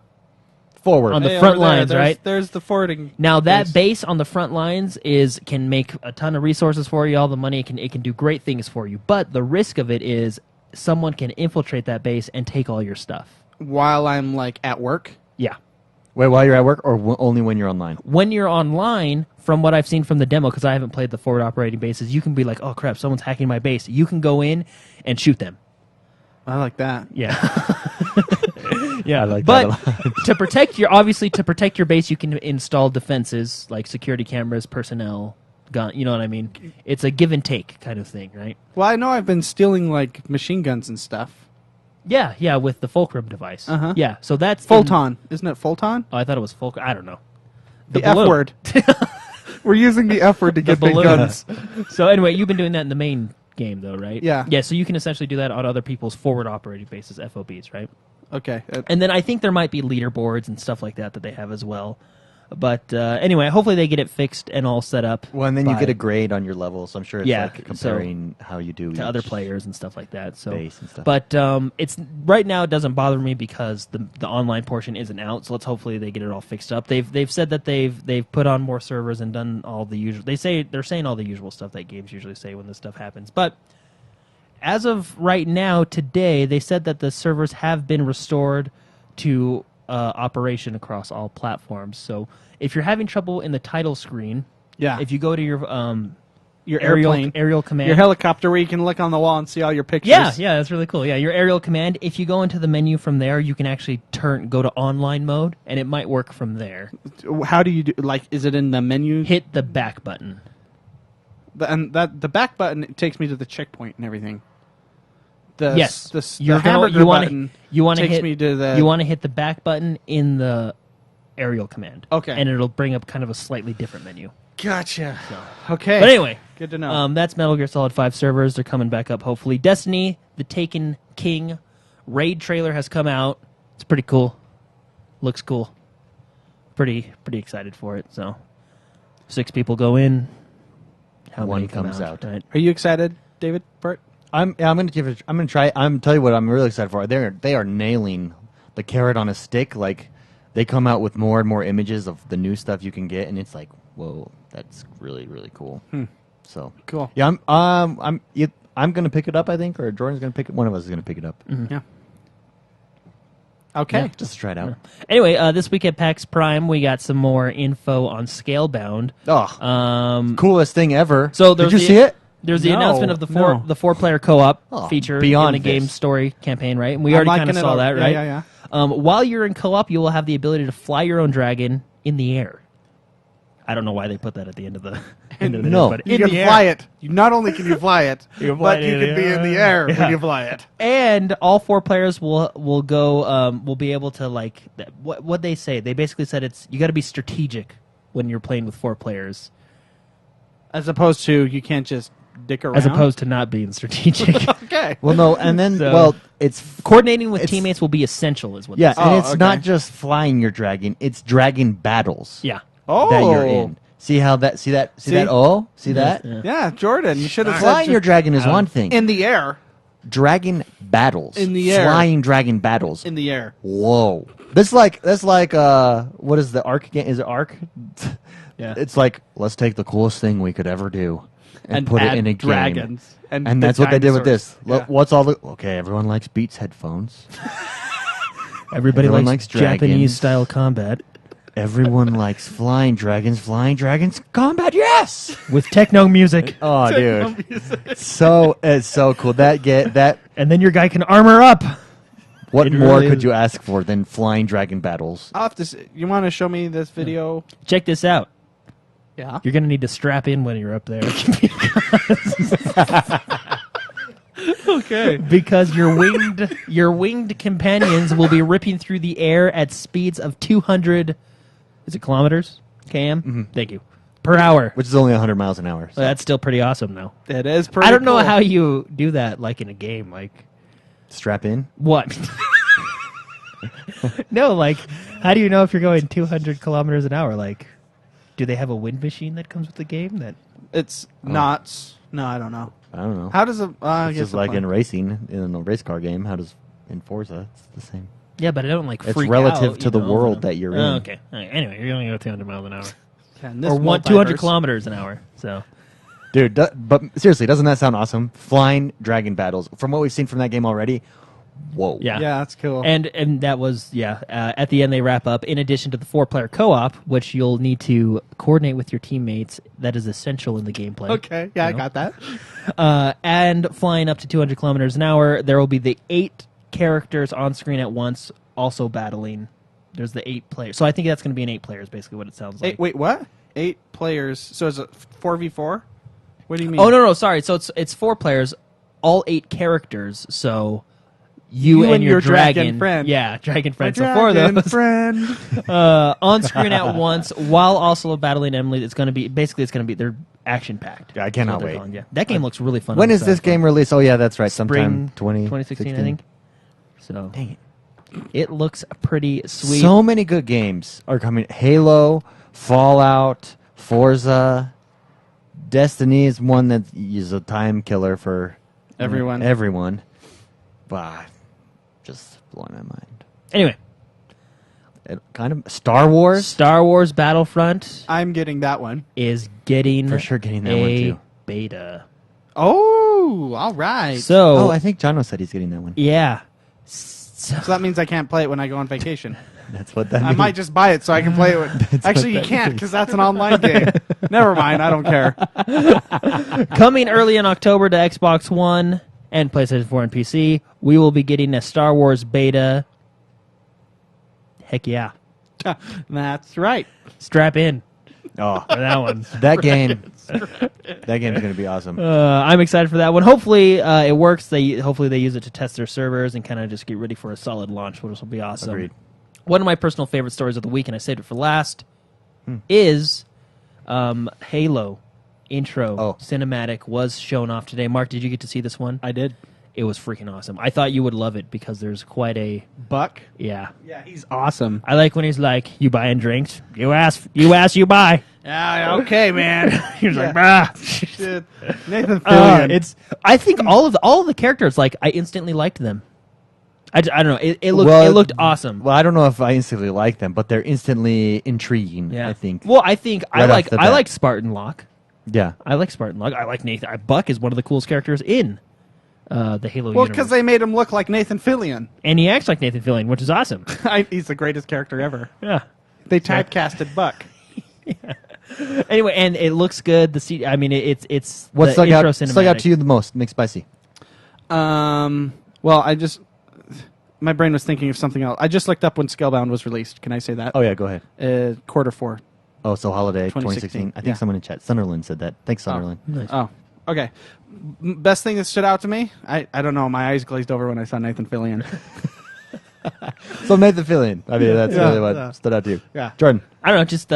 forward on the Hey, front over there, lines, right? There's the forwarding. Now that base on the front lines can make a ton of resources for you, all the money. It can do great things for you. But the risk of it is someone can infiltrate that base and take all your stuff. While I'm like at work. Yeah. Wait, while you're at work, or only when you're online? When you're online, from what I've seen from the demo, because I haven't played the forward operating bases, you can be like, oh crap, someone's hacking my base. You can go in and shoot them. I like that. Yeah. Yeah, I like but that a lot. to protect your base, you can install defenses like security cameras, personnel, gun. You know what I mean? It's a give and take kind of thing, right? Well, I know I've been stealing like machine guns and stuff. Yeah, with the Fulcrum device. Uh-huh. Yeah, so that's Fulton, isn't it Fulton? Oh, I thought it was Fulcrum. I don't know. The F balloon. word. We're using the F word to get big balloon. guns. So anyway, you've been doing that in the main game, though, right? Yeah. Yeah, so you can essentially do that on other people's forward operating bases, FOBs, right? Okay. And then I think there might be leaderboards and stuff like that they have as well. But anyway, hopefully they get it fixed and all set up. Well, and then you get a grade on your level, so I'm sure it's like comparing how you do to other players and stuff like that. So, base and stuff. But it's right now it doesn't bother me because the online portion isn't out. So let's hopefully they get it all fixed up. They've said that they've put on more servers and done all the usual. They're saying all the usual stuff that games usually say when this stuff happens. But as of right now, today, they said that the servers have been restored to operation across all platforms. So if you're having trouble in the title screen, if you go to your aerial command, your helicopter where you can look on the wall and see all your pictures. Yeah, that's really cool. Yeah, your aerial command. If you go into the menu from there, you can actually go to online mode, and it might work from there. How do you do? Like, is it in the menu? Hit the back button. The back button takes me to the checkpoint and everything. Yes, the hamburger button takes me to the. You want to hit the back button in the aerial command. Okay, and it'll bring up kind of a slightly different menu. Gotcha. So. Okay, but anyway, good to know. That's Metal Gear Solid 5 servers. They're coming back up. Hopefully, Destiny: The Taken King raid trailer has come out. It's pretty cool. Looks cool. Pretty excited for it. So, 6 people go in. How one many comes out? Right? Are you excited, David? Bert? I'm going to give it. I'm going to try. I'm tell you what I'm really excited for. They are nailing the carrot on a stick. Like they come out with more and more images of the new stuff you can get, and it's like, whoa, that's really cool. So cool. Yeah, I'm going to pick it up. I think, or Jordan's going to pick it. One of us is going to pick it up. Mm-hmm. Yeah. Okay. Yeah, just to try it out. Anyway, this week at PAX Prime, we got some more info on Scalebound. Oh, coolest thing ever. So did you see it? There's the announcement of the 4-player co-op feature beyond in the game this. story campaign, right? And we already kind of saw that, right? Yeah. While you're in co-op, you will have the ability to fly your own dragon in the air. I don't know why they put that at the end of the No. but You in can the fly air. it. Not only can you fly it, but you can be in the air when you fly it. And all 4 players will go will be able to like what they say. They basically said you got to be strategic when you're playing with 4 players, as opposed to you can't just dick around. as opposed to not being strategic. Okay. Well, no, and then it's Coordinating with teammates will be essential, is what. yeah, they say. and it's okay. not just flying your dragon; it's dragon battles. Yeah. that you're in. See that? See that? Oh, see that? Yeah, Jordan, you should have Flying said your dragon is one thing. in the air. Dragon battles. In the air. Flying dragon battles. In the air. Whoa. That's like what is the Ark game? Is it Ark? Yeah. It's like, let's take the coolest thing we could ever do and put it add in a dragons game. and that's the what they did with this. dinosaurs. Yeah. What's all the okay, everyone likes Beats headphones. Everybody Everyone likes likes dragons. Japanese style combat Everyone likes flying dragons. Flying dragons combat, yes! with techno music. Oh, dude. It's so cool. That And then your guy can armor up. what It more really could is. you ask for than flying dragon battles? I'll have to. You want to show me this video? Check this out. Yeah. You're going to need to strap in when you're up there. Okay. Because your winged companions will be ripping through the air at speeds of 200 kilometers? KM? Mm-hmm. Thank you. Per hour. Which is only 100 miles an hour. So. Well, that's still pretty awesome, though. It is pretty I don't know cool. how you do that, like, in a game. Like, Strap in? what? No, like, how do you know if you're going 200 kilometers an hour? Like, do they have a wind machine that comes with the game? That It's knots. No, I don't know. I don't know. How does it... I It's guess just like in racing, in a race car game. How does in Forza? It's the same. Yeah, but I don't, like, It's freak relative out, to the you know? world that you're in. Oh, okay. All right. Anyway, you're going to go 200 miles an hour. Or 200 kilometers an hour. So, Dude, but seriously, doesn't that sound awesome? Flying dragon battles. From what we've seen from that game already, whoa. yeah. Yeah, that's cool. And that was, at the end they wrap up, in addition to the 4-player co-op, which you'll need to coordinate with your teammates. That is essential in the gameplay. Okay, yeah, You know? I got that. And flying up to 200 kilometers an hour, there will be the 8 characters on screen at once, also battling. There's the 8 players. So I think that's going to be an 8 players, basically what it sounds like. Wait, what? 8 players. So is it 4v4? What do you mean? Oh, no, sorry. So it's 4 players, all 8 characters. So you and your dragon friend. Yeah, dragon friend. So My 4 of dragon those. friend. On screen at once while also battling Emily. It's going to be they're action packed. Yeah, I cannot wait. Yeah, that game looks really fun. When on is this the game released? Oh, yeah, that's right. Spring Sometime 2016, I think. So Dang it. it looks pretty sweet. So many good games are coming. Halo, Fallout, Forza. Destiny is one that is a time killer for Everyone. Bah, just blowing my mind. Anyway, It kind of Star Wars. Star Wars Battlefront I'm getting that one. is getting For sure getting that one, too. beta. Oh, all right. So Oh, I think Jono said he's getting that one. yeah. So, So that means I can't play it when I go on vacation. That's what that I means. might just buy it so I can play it. With... Actually, you that can't means. because that's an online game. Never mind. I don't care. coming early in October to Xbox One and PlayStation 4 and PC, we will be getting a Star Wars beta. Heck yeah. That's right. Strap in Oh, for that one. that game. That game's going to be awesome. I'm excited for that one. Hopefully it works. Hopefully they use it to test their servers and kind of just get ready for a solid launch, which will be awesome. Agreed. One of my personal favorite stories of the week, and I saved it for last, is Halo intro cinematic was shown off today. Mark, did you get to see this one? I did. It was freaking awesome. I thought you would love it because there's quite a Buck. yeah. Yeah, he's awesome. I like when he's like, "You buying drinks? You ask, you buy." Yeah, okay, man. He's like, "Bah." Shit. Nathan Fillion. I think all of the characters, like, I instantly liked them. I don't know. It looked awesome. Well, I don't know if I instantly like them, but they're instantly intriguing. Yeah. I think. Well, I think Right off the I bat. like Spartan Locke. Yeah. I like Spartan Locke. I like Nathan. Buck is one of the coolest characters in the Halo Well, universe. because they made him look like Nathan Fillion. And he acts like Nathan Fillion, which is awesome. He's the greatest character ever. Yeah. They typecasted Buck. Anyway, and it looks good. I mean, it's What the stuck intro out cinematic. to you the most? McSpicy. Well, my brain was thinking of something else. I just looked up when Scalebound was released. Can I say that? Oh yeah, go ahead. Q4. Oh, so holiday 2016. 2016. I think Yeah. someone in chat, Sunderland, said that. Thanks, Sunderland. Nice. Oh, okay. Best thing that stood out to me? I don't know. My eyes glazed over when I saw Nathan Fillion. So Nathan Fillion. I mean, that's Yeah, really what yeah. stood out to you. Yeah. Jordan. I don't know, just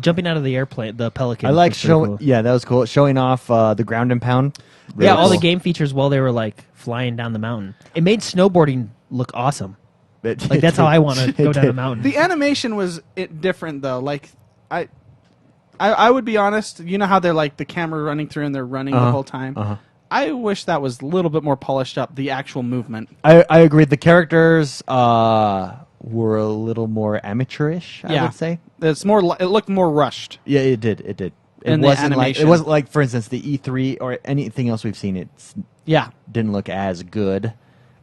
jumping out of the airplane, the Pelican. I like was pretty showing. cool. Yeah, that was cool. Showing off the ground and pound. Really Yeah, all the cool. game features while they were like flying down the mountain. It made snowboarding look awesome. Like that's how I want to go down the mountain. The animation was different though. Like I would be honest. You know how they're like the camera running through and they're running the whole time. I wish that was a little bit more polished up. The actual movement. I agree. The characters were a little more amateurish. I would say. It's more. It looked more rushed. Yeah, it did. It did. It In the wasn't like animation. it wasn't like, for instance, the E3 or anything else we've seen. It Yeah. didn't look as good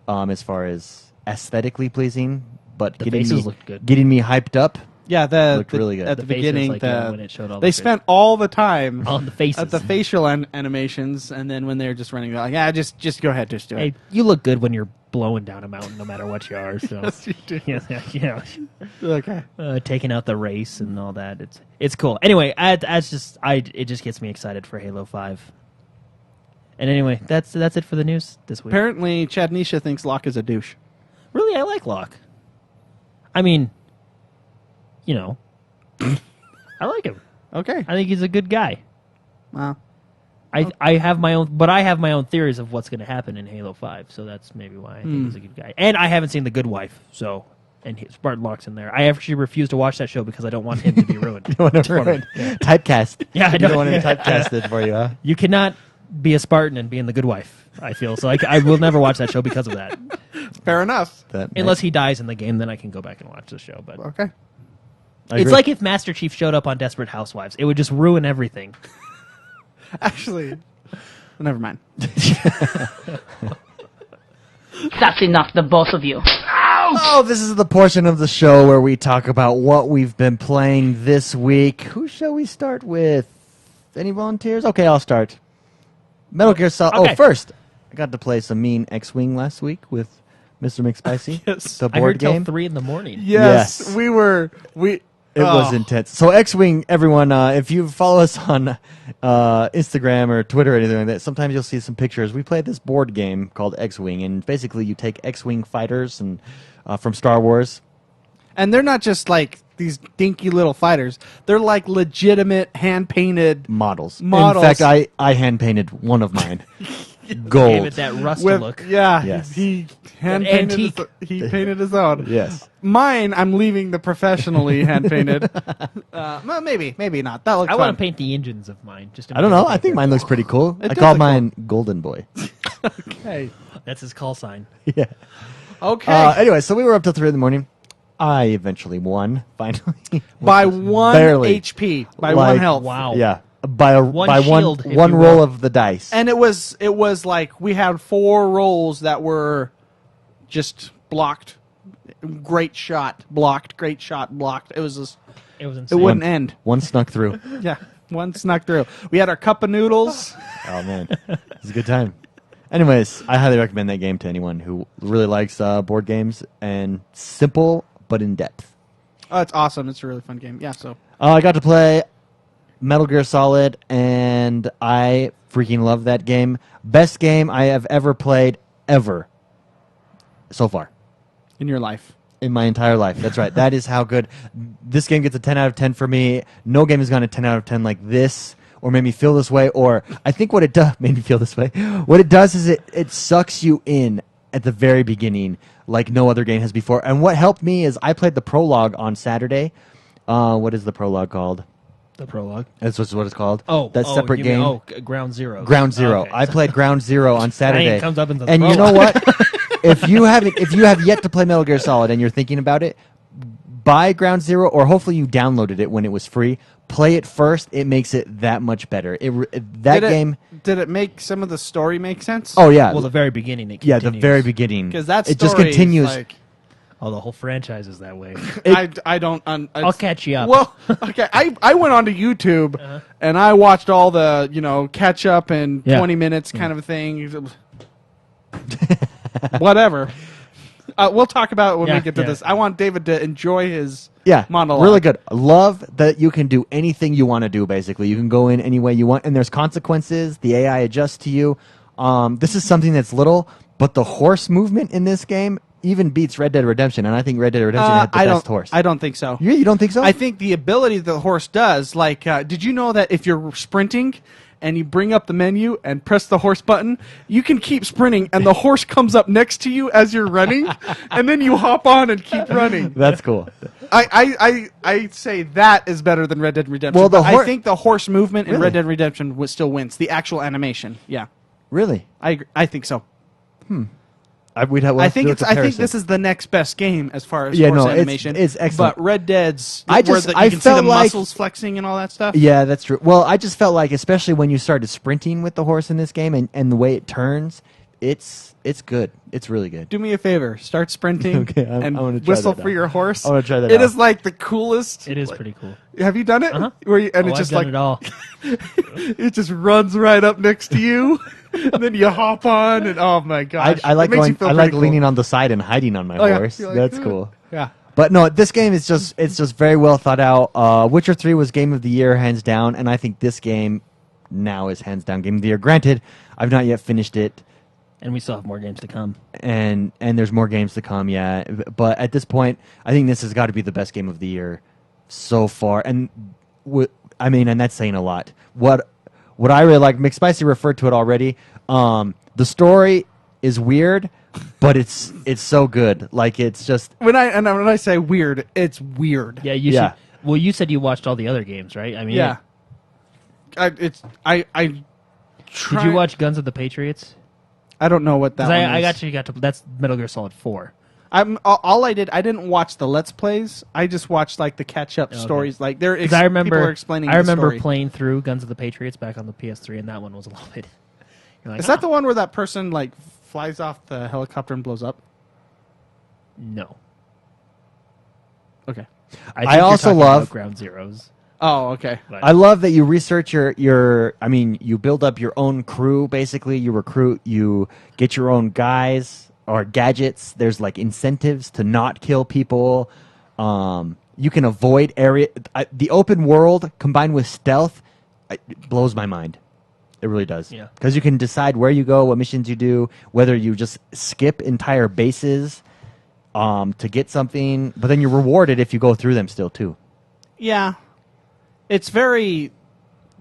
as far as aesthetically pleasing, but The getting faces me looked good. getting me hyped up Yeah, looked really good. At the The faces, beginning, like, when it showed all they the spent all the time on the faces. at the facial animations, and then when they were just running, they're like, "Yeah, just go ahead, just do Hey, it." you look good when you're blowing down a mountain, no matter what you are. So, Yes, you do. yeah, Okay. taking out the race and all that. It's cool. Anyway, it just gets me excited for Halo 5. And anyway, that's it for the news this week. Apparently, Chad Nisha thinks Locke is a douche. Really, I like Locke. I mean, I like him. Okay. I think he's a good guy. Wow. I have my own theories of what's going to happen in Halo 5, so that's maybe why I think he's a good guy. And I haven't seen The Good Wife, and Spartan Locke's in there. I actually refuse to watch that show because I don't want him to be ruined. You want to ruin typecast. Yeah, I You know. don't want to typecast it for you, huh? You cannot be a Spartan and be in The Good Wife, I feel. So I will never watch that show because of that. Fair enough. Unless he dies in the game, then I can go back and watch the show. But Okay. it's like if Master Chief showed up on Desperate Housewives. It would just ruin everything. Actually, never mind. That's enough, the both of you. Oh, this is the portion of the show where we talk about what we've been playing this week. Who shall we start with? Any volunteers? Okay, I'll start. Metal Gear Solid. Okay. Oh, first, I got to play some Mean X-Wing last week with Mr. McSpicy. Yes. The I board heard till game. 3 in the morning. Yes, Yes. It It was intense. So X-Wing, everyone, if you follow us on Instagram or Twitter or anything like that, sometimes you'll see some pictures. We played this board game called X-Wing, and basically you take X-Wing fighters and from Star Wars. And they're not just like these dinky little fighters. They're like legitimate hand-painted Models. Models. In fact, I hand-painted one of mine. Gold. Gave it that rust with look. yeah. Yes. He hand-painted antique. he painted his own. Yes. Mine, I'm leaving the professionally hand-painted. Well, maybe not. That looks I fun. want to paint the engines of mine. Just to I don't make it know. I look think good. mine looks pretty cool. It I does call look mine Golden Boy. Okay. That's his call sign. Yeah. Okay. Anyway, so we were up till 3 in the morning. I eventually won, finally. by one barely. HP, by Like, one health. Wow. Yeah. By One shield, if one you roll will. of the dice. And it was like we had 4 rolls that were just blocked. Great shot, blocked. Great shot, blocked. It was just, It was it insane. wouldn't end. One snuck through. Yeah, one snuck through. We had our cup of noodles. Oh, man. It was a good time. Anyways, I highly recommend that game to anyone who really likes board games and simple but in depth. Oh, it's awesome. It's a really fun game. Yeah, so I got to play Metal Gear Solid, and I freaking love that game. Best game I have ever played, ever. So far. in your life. In my entire life. That's right. That is how good. This game gets a 10 out of 10 for me. No game has gone a 10 out of 10 like this, or made me feel this way, or I think what it does, made me feel this way. What it does is it sucks you in at the very beginning like no other game has before. And what helped me is I played the prologue on Saturday. What is the prologue called? The prologue. That's what it's called. Oh, that separate you game. mean, Ground Zero. Ground Zero. Okay. I played Ground Zero on Saturday. comes up in the and you know prologue. what? If you have yet to play Metal Gear Solid and you're thinking about it, buy Ground Zero, or hopefully you downloaded it when it was free. Play it first. It makes it that much better. Did it make some of the story make sense? Oh yeah. Well, the very beginning. It yeah, continues. the very beginning. because that it just story is continues. like, Oh, the whole franchise is that way. I don't. I'll catch you up. Well, okay. I went onto YouTube and I watched all the catch up in Yeah. 20 minutes kind of a thing. Whatever. We'll talk about it when we Yeah, get to yeah. this. I want David to enjoy his Yeah, monologue. really good. Love that you can do anything you want to do, basically. You can go in any way you want, and there's consequences. The AI adjusts to you. This is something that's little, but the horse movement in this game even beats Red Dead Redemption, and I think Red Dead Redemption had the best horse. I don't think so. You don't think so? I think the ability that the horse does, like, did you know that if you're sprinting and you bring up the menu and press the horse button, you can keep sprinting and the horse comes up next to you as you're running, and then you hop on and keep running. That's cool. I say that is better than Red Dead Redemption. Well, I think the horse movement in Really? Red Dead Redemption still wins. The actual animation, yeah, Really? I think so. We'll I have to think do a it's. I think comparison. this is the next best game as far as Yeah, horse no, it's- animation. it's excellent. But Red Dead's, I where just- you I can see the felt like- muscles flexing and all that stuff. Yeah, that's true. Well, I just felt like, especially when you started sprinting with the horse in this game and the way it turns, it's good. It's really good. Do me a favor. Start sprinting Okay, I'm and gonna try whistle that for now. your horse. I'm gonna try that It out. is like the coolest. It is pretty cool. Have you done it? Uh-huh. And it's I've just done like it all. it just runs right up next to you, and then you hop on, and oh my gosh, I like it makes you going. feel I like pretty cool. leaning on the side and hiding on my Oh, yeah. horse. You're like, That's "Ooh." cool. Yeah. But no, this game is just very well thought out. Witcher 3 was game of the year hands down, and I think this game now is hands down game of the year. Granted, I've not yet finished it, And we still have more games to come. and there's more games to come. Yeah, but at this point, I think this has got to be the best game of the year so far. And and that's saying a lot. What I really like, McSpicy referred to it already. The story is weird, but it's so good. Like it's just When I say weird, it's weird. Yeah, you Yeah. should. Well, you said you watched all the other games, right? I mean, Yeah. Did you watch Guns of the Patriots? I don't know what that 'Cause one I is. actually got to. That's Metal Gear Solid 4. All I didn't watch the Let's Plays. I just watched like the catch up Okay. stories. Like Because I remember, people are explaining. I remember the story. playing through Guns of the Patriots back on the PS3, and that one was a little bit. You're like, Is that the one where that person like flies off the helicopter and blows up? No. Okay. I, think I you're also talking love- about Ground Zeroes. Oh, okay. But I love that you research your you build up your own crew, basically. You recruit, you get your own guys or gadgets. There's like incentives to not kill people. You can avoid the open world combined with stealth it blows my mind. It really does. Yeah. Because you can decide where you go, what missions you do, whether you just skip entire bases to get something, but then you're rewarded if you go through them still too. Yeah. It's very.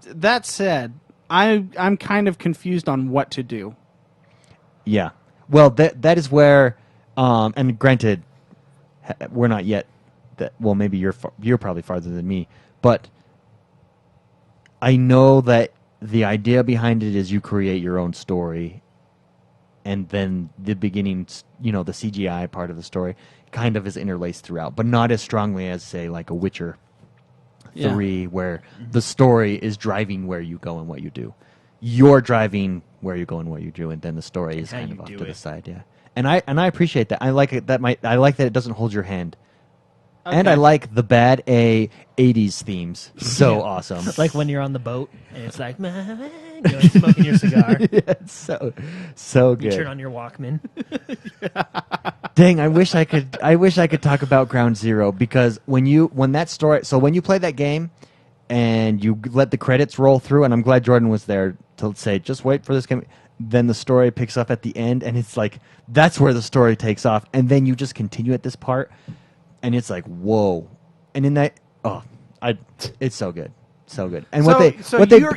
That said, I'm kind of confused on what to do. Yeah. Well, that is where, and granted, we're not yet. Well, maybe you're probably farther than me, but I know that the idea behind it is you create your own story, and then the beginning, the CGI part of the story, kind of is interlaced throughout, but not as strongly as say like a Witcher 3, where the story is driving where you go and what you do. You're driving where you go and what you do, and then the story is how kind you of off do to the it. side. Yeah, and I appreciate that. I like it. I like that it doesn't hold your hand, and Okay. I like the bad 80s themes. So awesome. like when you're on the boat and it's like, you're like smoking your cigar. Yeah, it's so You good. turn on your Walkman. Dang, I wish I could talk about Ground Zero, because when you play that game and you let the credits roll through, and I'm glad Jordan was there to say, just wait for this game, then the story picks up at the end, and it's like, that's where the story takes off, and then you just continue at this part, and it's like, whoa. And in that, it's so good. So good. And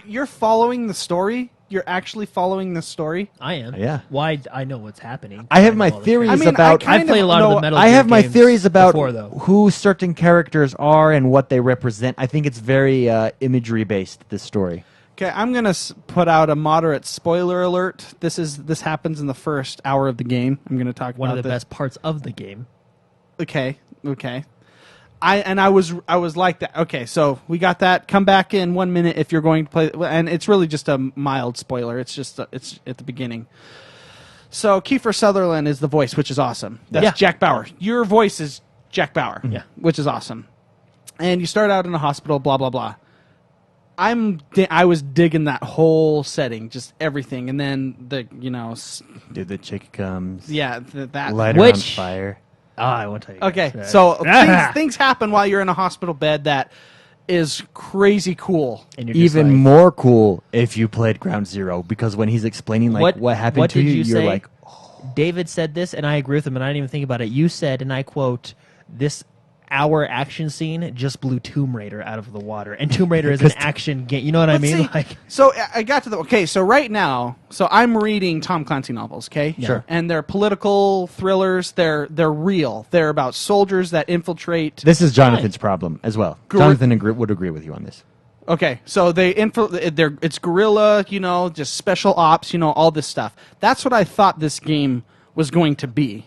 You're following the story? You're actually following the story? I am. Yeah. Why? I know what's happening. I have my know all the theories tricks. I mean, about... I I've played a lot of the Metal Gear I have my games theories about before, though. who certain characters are and what they represent. I think it's very imagery based, this story. Okay, I'm gonna put out a moderate spoiler alert. This happens in the first hour of the game. I'm gonna talk One about of the this. best parts of the game. Okay. I was like that. Okay, so we got that. Come back in 1 minute if you're going to play, and it's really just a mild spoiler. It's just it's at the beginning. So Kiefer Sutherland is the voice, which is awesome. That's Yeah. Jack Bauer. Your voice is Jack Bauer. Yeah. Which is awesome. And you start out in a hospital. Blah blah blah. I was digging that whole setting, just everything, and then Dude, the chick comes, that light her on Which- fire. I won't tell you. Okay, guys. so things happen while you're in a hospital bed that is crazy cool. And you're just Even like, more cool if you played Ground Zero, because when he's explaining what happened what to did you, you're say? like, David said this, and I agree with him, and I didn't even think about it. You said, and I quote, "This hour action scene just blew Tomb Raider out of the water." And Tomb Raider is an action game. You know what I mean? See, so I got to so right now, I'm reading Tom Clancy novels, okay? Sure. And they're political thrillers. They're real. They're about soldiers that infiltrate. this is Jonathan's problem as well. Jonathan would agree with you on this. Okay, so it's guerrilla, just special ops, all this stuff. That's what I thought this game was going to be.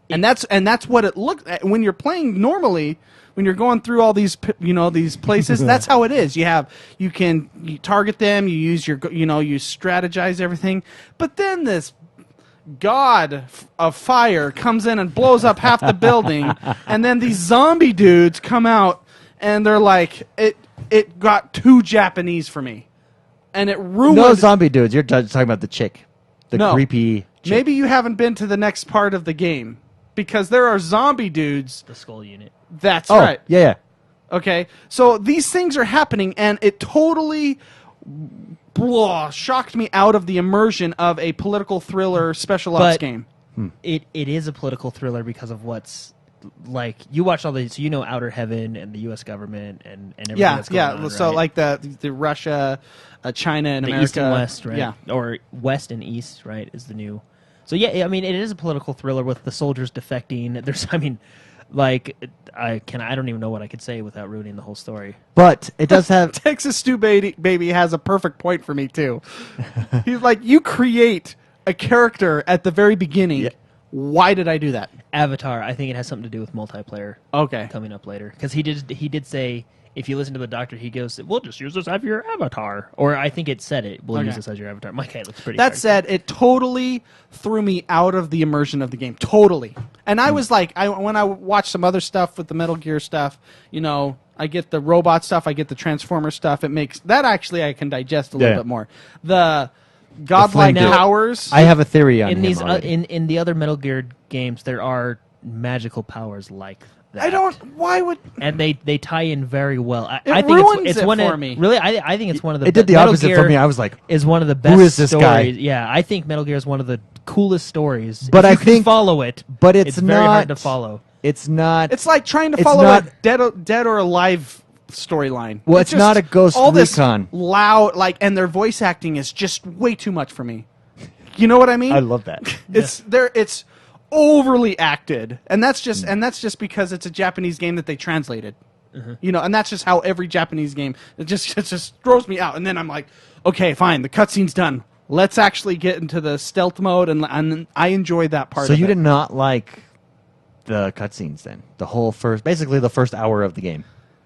And that's what it looked when you're playing normally. When you're going through all these these places, that's how it is. You target them, you use you strategize everything. But then this god of fire comes in and blows up half the building, and then these zombie dudes come out, and they're like, it got too Japanese for me, and it ruined. No zombie dudes. You're talking about the chick, the No. creepy. Chick. Maybe you haven't been to the next part of the game, because there are zombie dudes. The skull unit. That's Oh, right. yeah. Okay, so these things are happening, and it totally shocked me out of the immersion of a political thriller special ops But- game. It is a political thriller because of what's like. You watch all these, so you know Outer Heaven and the U.S. government and everything that's going on. So right? like the Russia, China, and the America, East and West, right? Yeah, Or West and East, right? Is the new. So yeah, I mean, it is a political thriller with the soldiers defecting. There's, I mean, like I don't even know what I could say without ruining the whole story. But it does have. Texas Stew Baby has a perfect point for me too. He's like, you create a character at the very beginning. Yeah. Why did I do that? Avatar, I think it has something to do with multiplayer. Okay. Coming up later, because he did say, if you listen to the doctor, he goes, "We'll just use this as your avatar," or I think it said it. We'll use Okay. this as your avatar. My cat looks pretty. That hard. said, it totally threw me out of the immersion of the game. Totally. And I was like, when I watched some other stuff with the Metal Gear stuff, you know, I get the robot stuff, I get the Transformer stuff. It makes that actually I can digest a little Yeah. bit more. The godlike flame dude. powers. I have a theory on in him these already. in the other Metal Gear games, there are magical powers like that. I don't. Why would? And they tie in very well. I It think ruins it's it one for of, me. Really, I think it's one of the. It did the Metal opposite Gear for me. I was like, is one of the best. is this guy? stories. Yeah, I think Metal Gear is one of the coolest stories. But If I you can think- follow it. but it's very hard not- to follow. it's not. It's like trying to It's follow not- a dead or alive storyline. Well, it's not a Ghost all this Recon. loud, like, and their voice acting is just way too much for me. You know what I mean? I love that. It's overly acted, and that's just because it's a Japanese game that they translated. You know, and that's just how every Japanese game it just throws me out. And then I'm like, okay, fine, the cutscene's done. Let's actually get into the stealth mode, and I enjoyed that part. So of you it. did not like the cutscenes then? The whole basically the first hour of the game.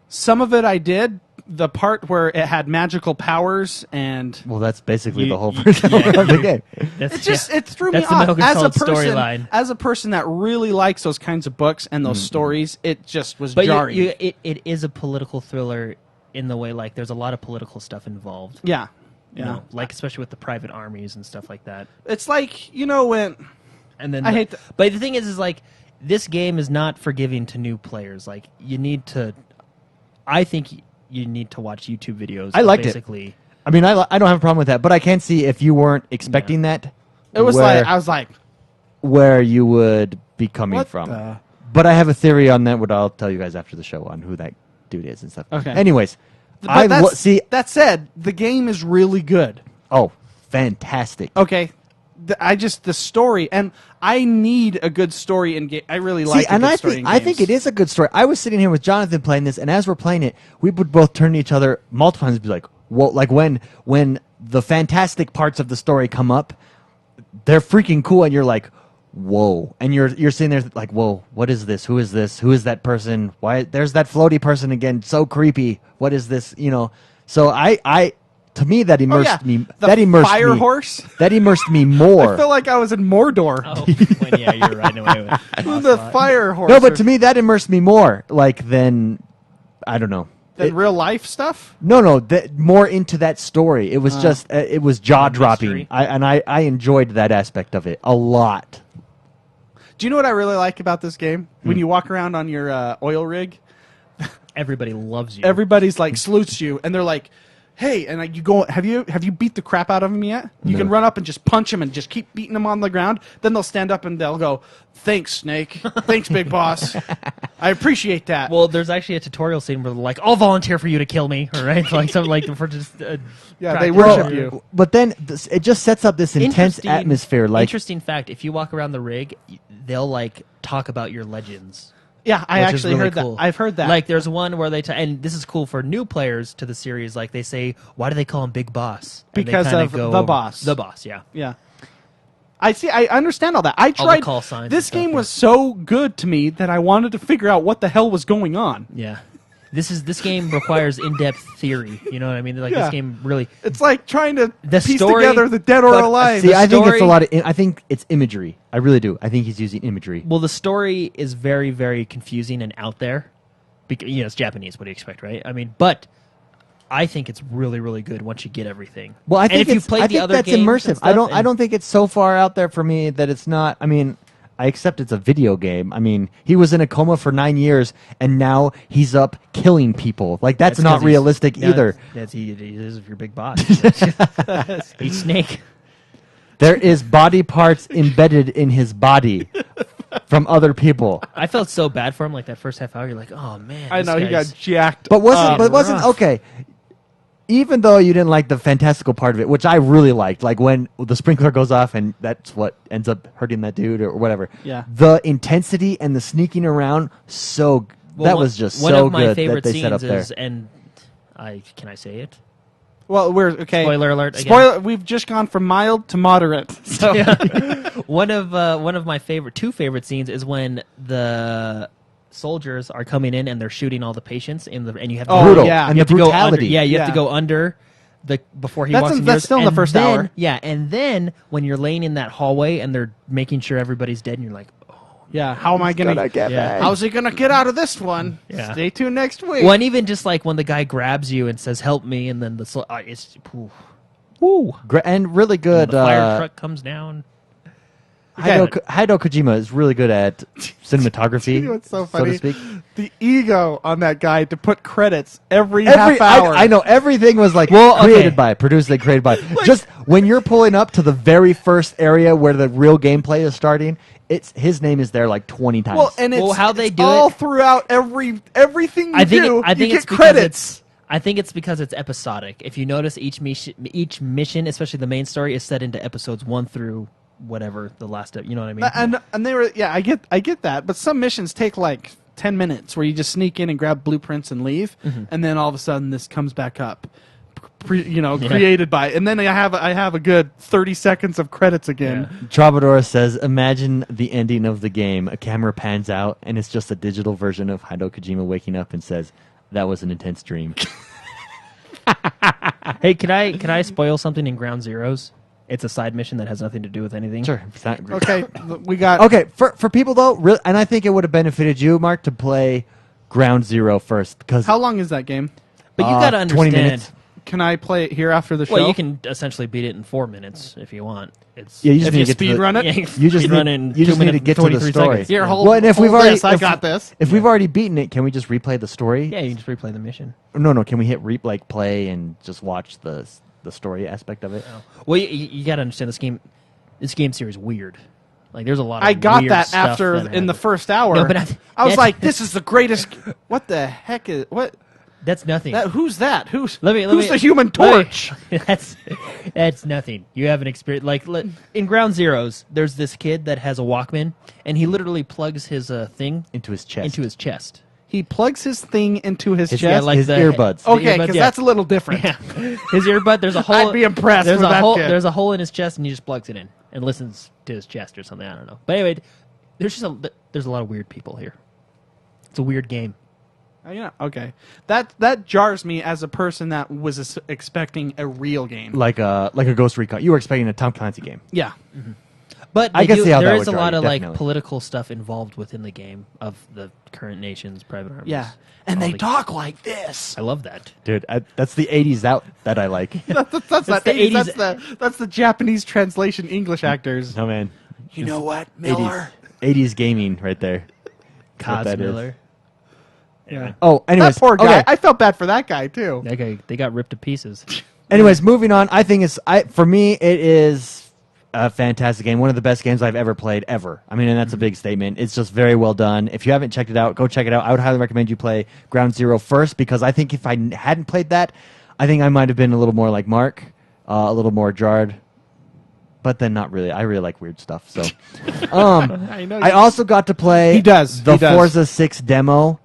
Some of it I did. The part where it had magical powers and Well, that's basically You- the whole you- first hour yeah. of the game. it threw me That's the off Metal Gear as a Solid person. storyline. As a person that really likes those kinds of books and those stories, it just was But jarring. it is a political thriller in the way, like, there's a lot of political stuff involved. yeah, You know, like especially with the private armies and stuff like that. It's like, you know, when And then I hate the- but the thing is like this game is not forgiving to new players. Like you need to, I think you need to watch YouTube videos. I liked it. basically. I mean, I don't have a problem with that, but I can see if you weren't expecting that. it was where, like I was like, where you would be coming what from. the? But I have a theory on that. What I'll tell you guys after the show on who that dude is and stuff. Okay. Anyways, But see. that said, the game is really good. Oh, fantastic! Okay, the story, and I need a good story in game. I really like. See, and a good I story think in I think games. it is a good story. I was sitting here with Jonathan playing this, and as we're playing it, we would both turn to each other multiple times and be like, "Whoa!" Like when the fantastic parts of the story come up, they're freaking cool, and you're like, "Whoa!" And you're sitting there like, "Whoa! What is this? Who is this? Who is that person? Why? There's that floaty person again. So creepy. What is this? You know?" So I to me that immersed me. The That immersed fire me. horse. That immersed me more. I feel like I was in Mordor. Oh, well, yeah, you're right. No, wait. The fire horse. No, but to me that immersed me more. Like than I don't know. than real life stuff. No, more into that story. It was just, it was jaw dropping. mystery. I enjoyed that aspect of it a lot. Do you know what I really like about this game? Hmm. When you walk around on your oil rig, Everybody loves you. everybody's like salutes you, and they're like, "Hey!" And like you go, "Have you beat the crap out of him yet?" You No. can run up and just punch him and just keep beating him on the ground. Then they'll stand up and they'll go, "Thanks, Snake. Thanks, Big Boss. I appreciate that." Well, there's actually a tutorial scene where they're like, "I'll volunteer for you to kill me," all right? Like something like for just Yeah, they practice. worship you. But then it just sets up this intense Interesting- atmosphere. Like, interesting fact: if you walk around the rig, they'll like talk about your legends. Yeah, I which is actually really heard cool. that. I've heard that. Like, there's one where and this is cool for new players to the series. Like, they say, "Why do they call him Big Boss?" And they Because kinda of go the over- boss. The boss, yeah. Yeah. I see. I understand all that. I All the tried. call signs This and stuff, game yeah. was so good to me that I wanted to figure out what the hell was going on. Yeah. This game requires in-depth theory. You know what I mean? Like Yeah. this game really. It's like trying to The piece story- together the dead or but- alive. See, I think it's a story- lot of. I think it's imagery. I really do. I think he's using imagery. Well, the story is very, very confusing and out there. Because it's Japanese. What do you expect, right? I mean, but I think it's really, really good once you get everything. Well, I And think if you it's, played I the think other that's games and immersive. I stuff don't. I and- don't think it's so far out there for me that it's not. I mean, I accept it's a video game. I mean, he was in a coma for 9 years, and now he's up killing people. Like that's 'cause not he's- realistic no, either. He is your big boss. He's Snake. There is body parts embedded in his body from other people. I felt so bad for him. Like that first half hour, you're like, oh man. I this know he guy's- got jacked. But wasn't rough. okay. Even though you didn't like the fantastical part of it, which I really liked, like when the sprinkler goes off and that's what ends up hurting that dude or whatever. Yeah. The intensity and the sneaking around, Well, that one- was just one so of my good favorite that they set up scenes there. is, and can I say it? Well, we're okay. Spoiler alert again. Spoiler. We've just gone from mild to moderate. So One of my two favorite scenes is when the soldiers are coming in and they're shooting all the patients and you have to Oh, Brutal. yeah. And you the have to go under, brutality. yeah, you have Yeah. to go under the before he That's walks in- in. that's yours. still in the And first then- hour. Yeah, and then when you're laying in that hallway and they're making sure everybody's dead, and you're like, oh. yeah, how am I gonna get Yeah. back. How's he gonna get out of this one? Yeah. Stay tuned next week. Well, and even just like when the guy grabs you and says, "Help me," and then it's woo. And really good. The fire truck comes down. Hideo Kojima is really good at cinematography, You know what's so so funny? to speak. The ego on that guy to put credits every half hour. I know everything was like Well, okay. created by, produced and created by. Just when you're pulling up to the very first area where the real gameplay is starting, it's his name is there like 20 times. Well, and it's, Well, how they it's do all it- throughout everything you I think do. I think you it's get because credits. I think it's because it's episodic. If you notice, each mission, especially the main story, is set into episodes 1 through whatever the last. You know what I mean? And they were I get that, but some missions take like 10 minutes where you just sneak in and grab blueprints and leave, and then all of a sudden this comes back up. Created by, and then I have a good 30 seconds of credits again. Troubadour says, imagine the ending of the game. A camera pans out, and it's just a digital version of Hideo Kojima waking up and says, that was an intense dream. Hey, can I spoil something in Ground Zeroes? It's a side mission that has nothing to do with anything. Sure. Okay, we got Okay, for people, though, and I think it would have benefited you, Mark, to play Ground Zero first. Because How long is that game? But you got to 20 understand. minutes. Can I play it here after the show? Well, you can essentially beat it in 4 minutes if you want. It's Yeah, you just if need you to get to speed the, run it. Yeah, You just run need, in you 2 just need to minutes, get to the 23 story. seconds. Here, Yeah. hold, Well, and if hold we've already, this. I if- got this. If we've already beaten it, can we just replay the story? Yeah, you can just replay the mission. No. Can we hit play and just watch the story aspect of it? Well, you got to understand this game series is weird. Like, there's a lot of I got weird that stuff after that in the happens. first hour. No, but I was that's- like, "This is the greatest." What the heck is what? That's nothing. Who's that? Who's Let me- the Human let me- Torch? that's nothing. You have an experience in Ground Zeroes. There's this kid that has a Walkman, and he literally plugs his thing Into his chest. into his chest. He plugs his thing into his His- chest. like his the- earbuds. the Okay, earbuds, because yeah. that's a little different. Yeah, his earbud. There's a hole. I'd be impressed There's with a that hole. kid. There's a hole in his chest, and he just plugs it in and listens to his chest or something. I don't know. But anyway, there's a lot of weird people here. It's a weird game. Yeah, okay. That jars me as a person that was expecting a real game. like a Ghost Recon. You were expecting a Tom Clancy game. Yeah. But I can see how there that is would a jar lot you, of like definitely. political stuff involved within the game of the current nation's private armies. Yeah. And All they the- talk like this. I love that. Dude, that's the 80s out that I like. That's the 80s. That's the Japanese translation English actors. No, man. You know what, Miller? 80s gaming right there. That's what Cos that is. Miller. Yeah. Oh, anyways. That poor guy. okay. I felt bad for that guy too. That guy, they got ripped to pieces. Anyways, moving on. I think for me, it is a fantastic game. One of the best games I've ever played, ever. I mean, and that's a big statement. It's just very well done. If you haven't checked it out, go check it out. I would highly recommend you play Ground Zero first, because I think if I hadn't played that, I think I might have been a little more like Mark, a little more jarred. But then not really. I really like weird stuff. So, I know. I also got to play He does. the He does. Forza 6 demo,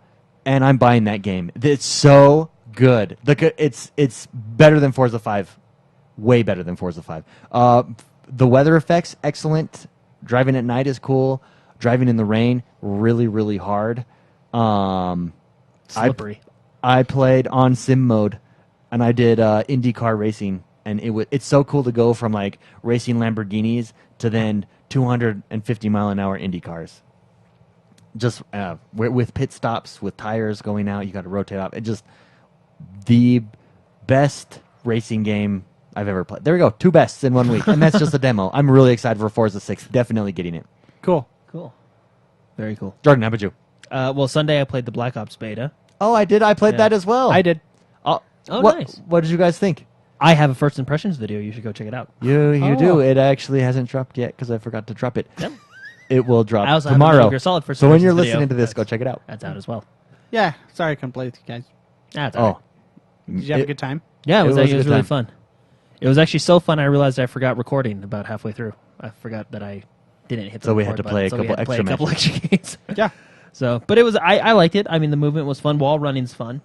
and I'm buying that game. It's so good. It's better than Forza 5. Way better than Forza 5. The weather effects, excellent. Driving at night is cool. Driving in the rain, really, really hard. Slippery. I played on sim mode, and I did IndyCar racing, and it's so cool to go from like racing Lamborghinis to then 250-mile-an-hour Indy cars. Just with pit stops, with tires going out, you got to rotate off. It just the best racing game I've ever played. There we go, 2 bests in 1 week, and that's just a demo. I'm really excited for Forza 6. Definitely getting it. Cool. Cool. Very cool. Jordan, how about you? Well, Sunday I played the Black Ops beta. Oh, I did. I played that as well. I did. Oh, what, nice. What did you guys think? I have a first impressions video. You should go check it out. You do. It actually hasn't dropped yet because I forgot to drop it. Yep. It will drop I also have a Metal tomorrow. Gear Solid first So when you're impressions video. listening to this, go check it out. That's out as well. Yeah. Sorry I couldn't play with you guys. That's all right. Did you have a good time? Yeah, it was a really good time. fun. It was actually so fun I realized I forgot recording about halfway through. I forgot that I didn't hit the So we had record to play button, a couple we had to play extra a couple extra games. Yeah. So, but it was I liked it. I mean, the movement was fun. Wall running's fun.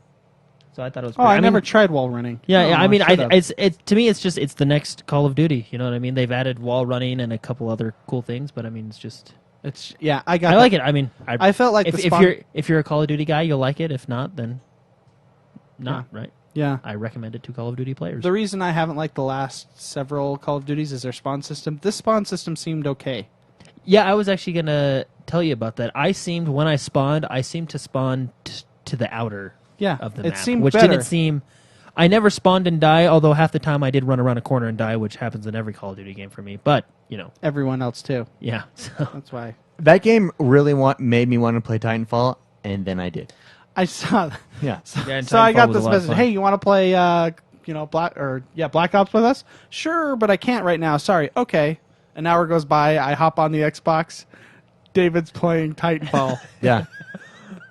So I thought it was. Oh, Great. I mean, never tried wall running. Yeah, Oh, yeah. I mean, should've. it's to me, it's the next Call of Duty. You know what I mean? They've added wall running and a couple other cool things, but I mean, it's just. It's I got. I like it. I mean, I felt like if you're a Call of Duty guy, you'll like it. If not, then not right. Yeah. I recommend it to Call of Duty players. The reason I haven't liked the last several Call of Duties is their spawn system. This spawn system seemed okay. Yeah, I was actually gonna tell you about that. When I spawned, I seemed to spawn to the outer of the it map, seemed which better. didn't seem. I never spawned and die, although half the time I did run around a corner and die, which happens in every Call of Duty game for me. But Everyone else too. yeah. So That's why That game really made me want to play Titanfall, and then I did. I saw. Yeah. yeah, and So I Titanfall got was a this lot of message. fun. Hey, you want to play? Black Ops with us? Sure, but I can't right now. Sorry. Okay. An hour goes by. I hop on the Xbox. David's playing Titanfall. Yeah.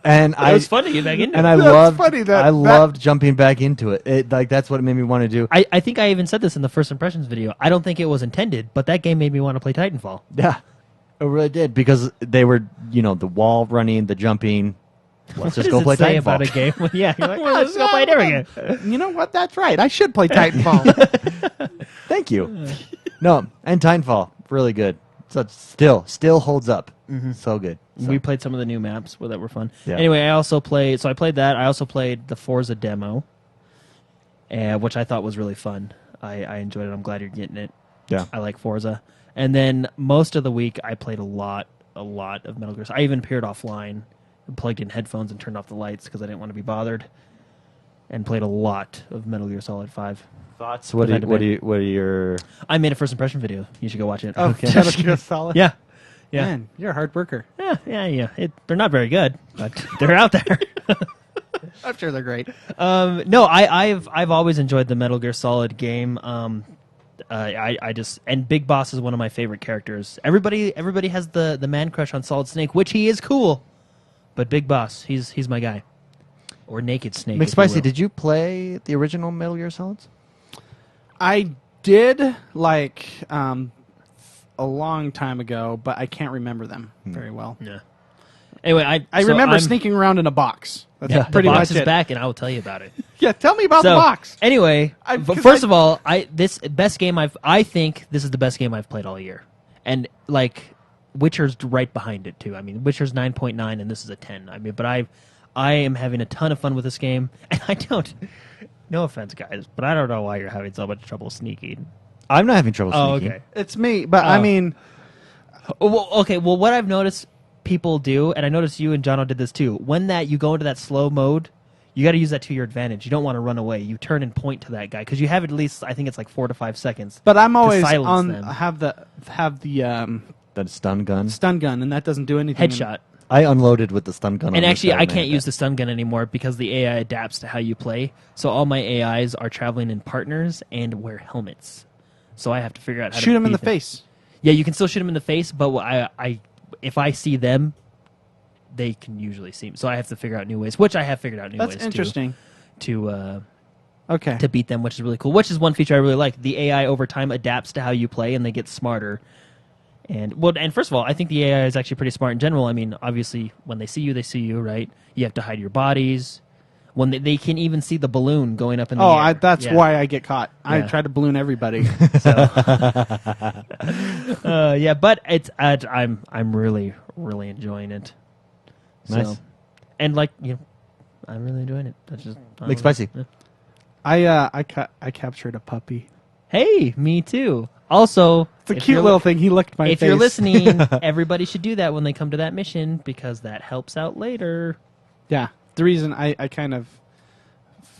And It was fun to get back into. And it. I That's loved funny that- I that- loved jumping back into it. That's what it made me want to do. I think I even said this in the first impressions video. I don't think it was intended, but that game made me want to play Titanfall. Yeah. It really did because they were, the wall running, the jumping. Let's just go play What does it say about a Titanfall. game? Yeah, you're like, let's go play a different game. You know what? That's right. I should play Titanfall. Thank you. No, and Titanfall, really good. So it still holds up. So good. So. We played some of the new maps that were fun. Yeah. Anyway, I played that. I also played the Forza demo, which I thought was really fun. I enjoyed it. I'm glad you're getting it. Yeah. I like Forza. And then most of the week, I played a lot of Metal Gear. I even appeared offline and plugged in headphones and turned off the lights because I didn't want to be bothered. And played a lot of Metal Gear Solid 5. Thoughts? What are your? I made a first impression video. You should go watch it. Oh, Metal Gear Solid. Yeah. Yeah. Man, you're a hard worker. Yeah. They're not very good, but they're out there. I'm sure they're great. No, I've always enjoyed the Metal Gear Solid game. I just and Big Boss is one of my favorite characters. Everybody has the man crush on Solid Snake, which he is cool, but Big Boss, he's my guy. Or Naked Snake. McSpicy, did you play the original Metal Gear Solids? I did a long time ago, but I can't remember them very well. Yeah. Anyway, I remember sneaking around in a box. That's the pretty box much is it. back, and I will tell you about it. Yeah, tell me about the box. Anyway, Because first of all, I think this is the best game I've played all year, and Witcher's right behind it too. I mean, Witcher's 9.9, and this is a 10. I mean, but I am having a ton of fun with this game, and I don't. No offense, guys, but I don't know why you're having so much trouble sneaking. I'm not having trouble sneaking. Okay. It's me, but I mean, Well, okay. Well, what I've noticed people do, and I noticed you and Jono did this too. When you go into that slow mode, you got to use that to your advantage. You don't want to run away. You turn and point to that guy because you have at least, I think it's like 4 to 5 seconds. but I'm always silence on them. have the That stun gun. stun gun, and that doesn't do anything. Headshot. I unloaded with the stun gun. And on actually, this guy I when can't hit use that. the stun gun anymore because the AI adapts to how you play. So all my AIs are traveling in partners and wear helmets. So I have to figure out how to Shoot him in beat the face. Yeah, you can still shoot them in the face, but if I see them, they can usually see me. So I have to figure out new ways, which I have figured out new ways. That's interesting. To Okay. beat them, which is really cool. Which is one feature I really like. The AI over time adapts to how you play, and they get smarter. And first of all, I think the AI is actually pretty smart in general. I mean, obviously, when they see you, right? You have to hide your bodies. When they can even see the balloon going up in the air. That's Yeah. why I get caught. I Yeah. try to balloon everybody. Yeah, but I'm really enjoying it. So, Nice. and I'm really enjoying it. That's just McSpicy. Yeah. I captured a puppy. Hey, me too. Also, It's a cute little thing. He licked my face. If you're listening, everybody should do that when they come to that mission because that helps out later. Yeah. The reason I kind of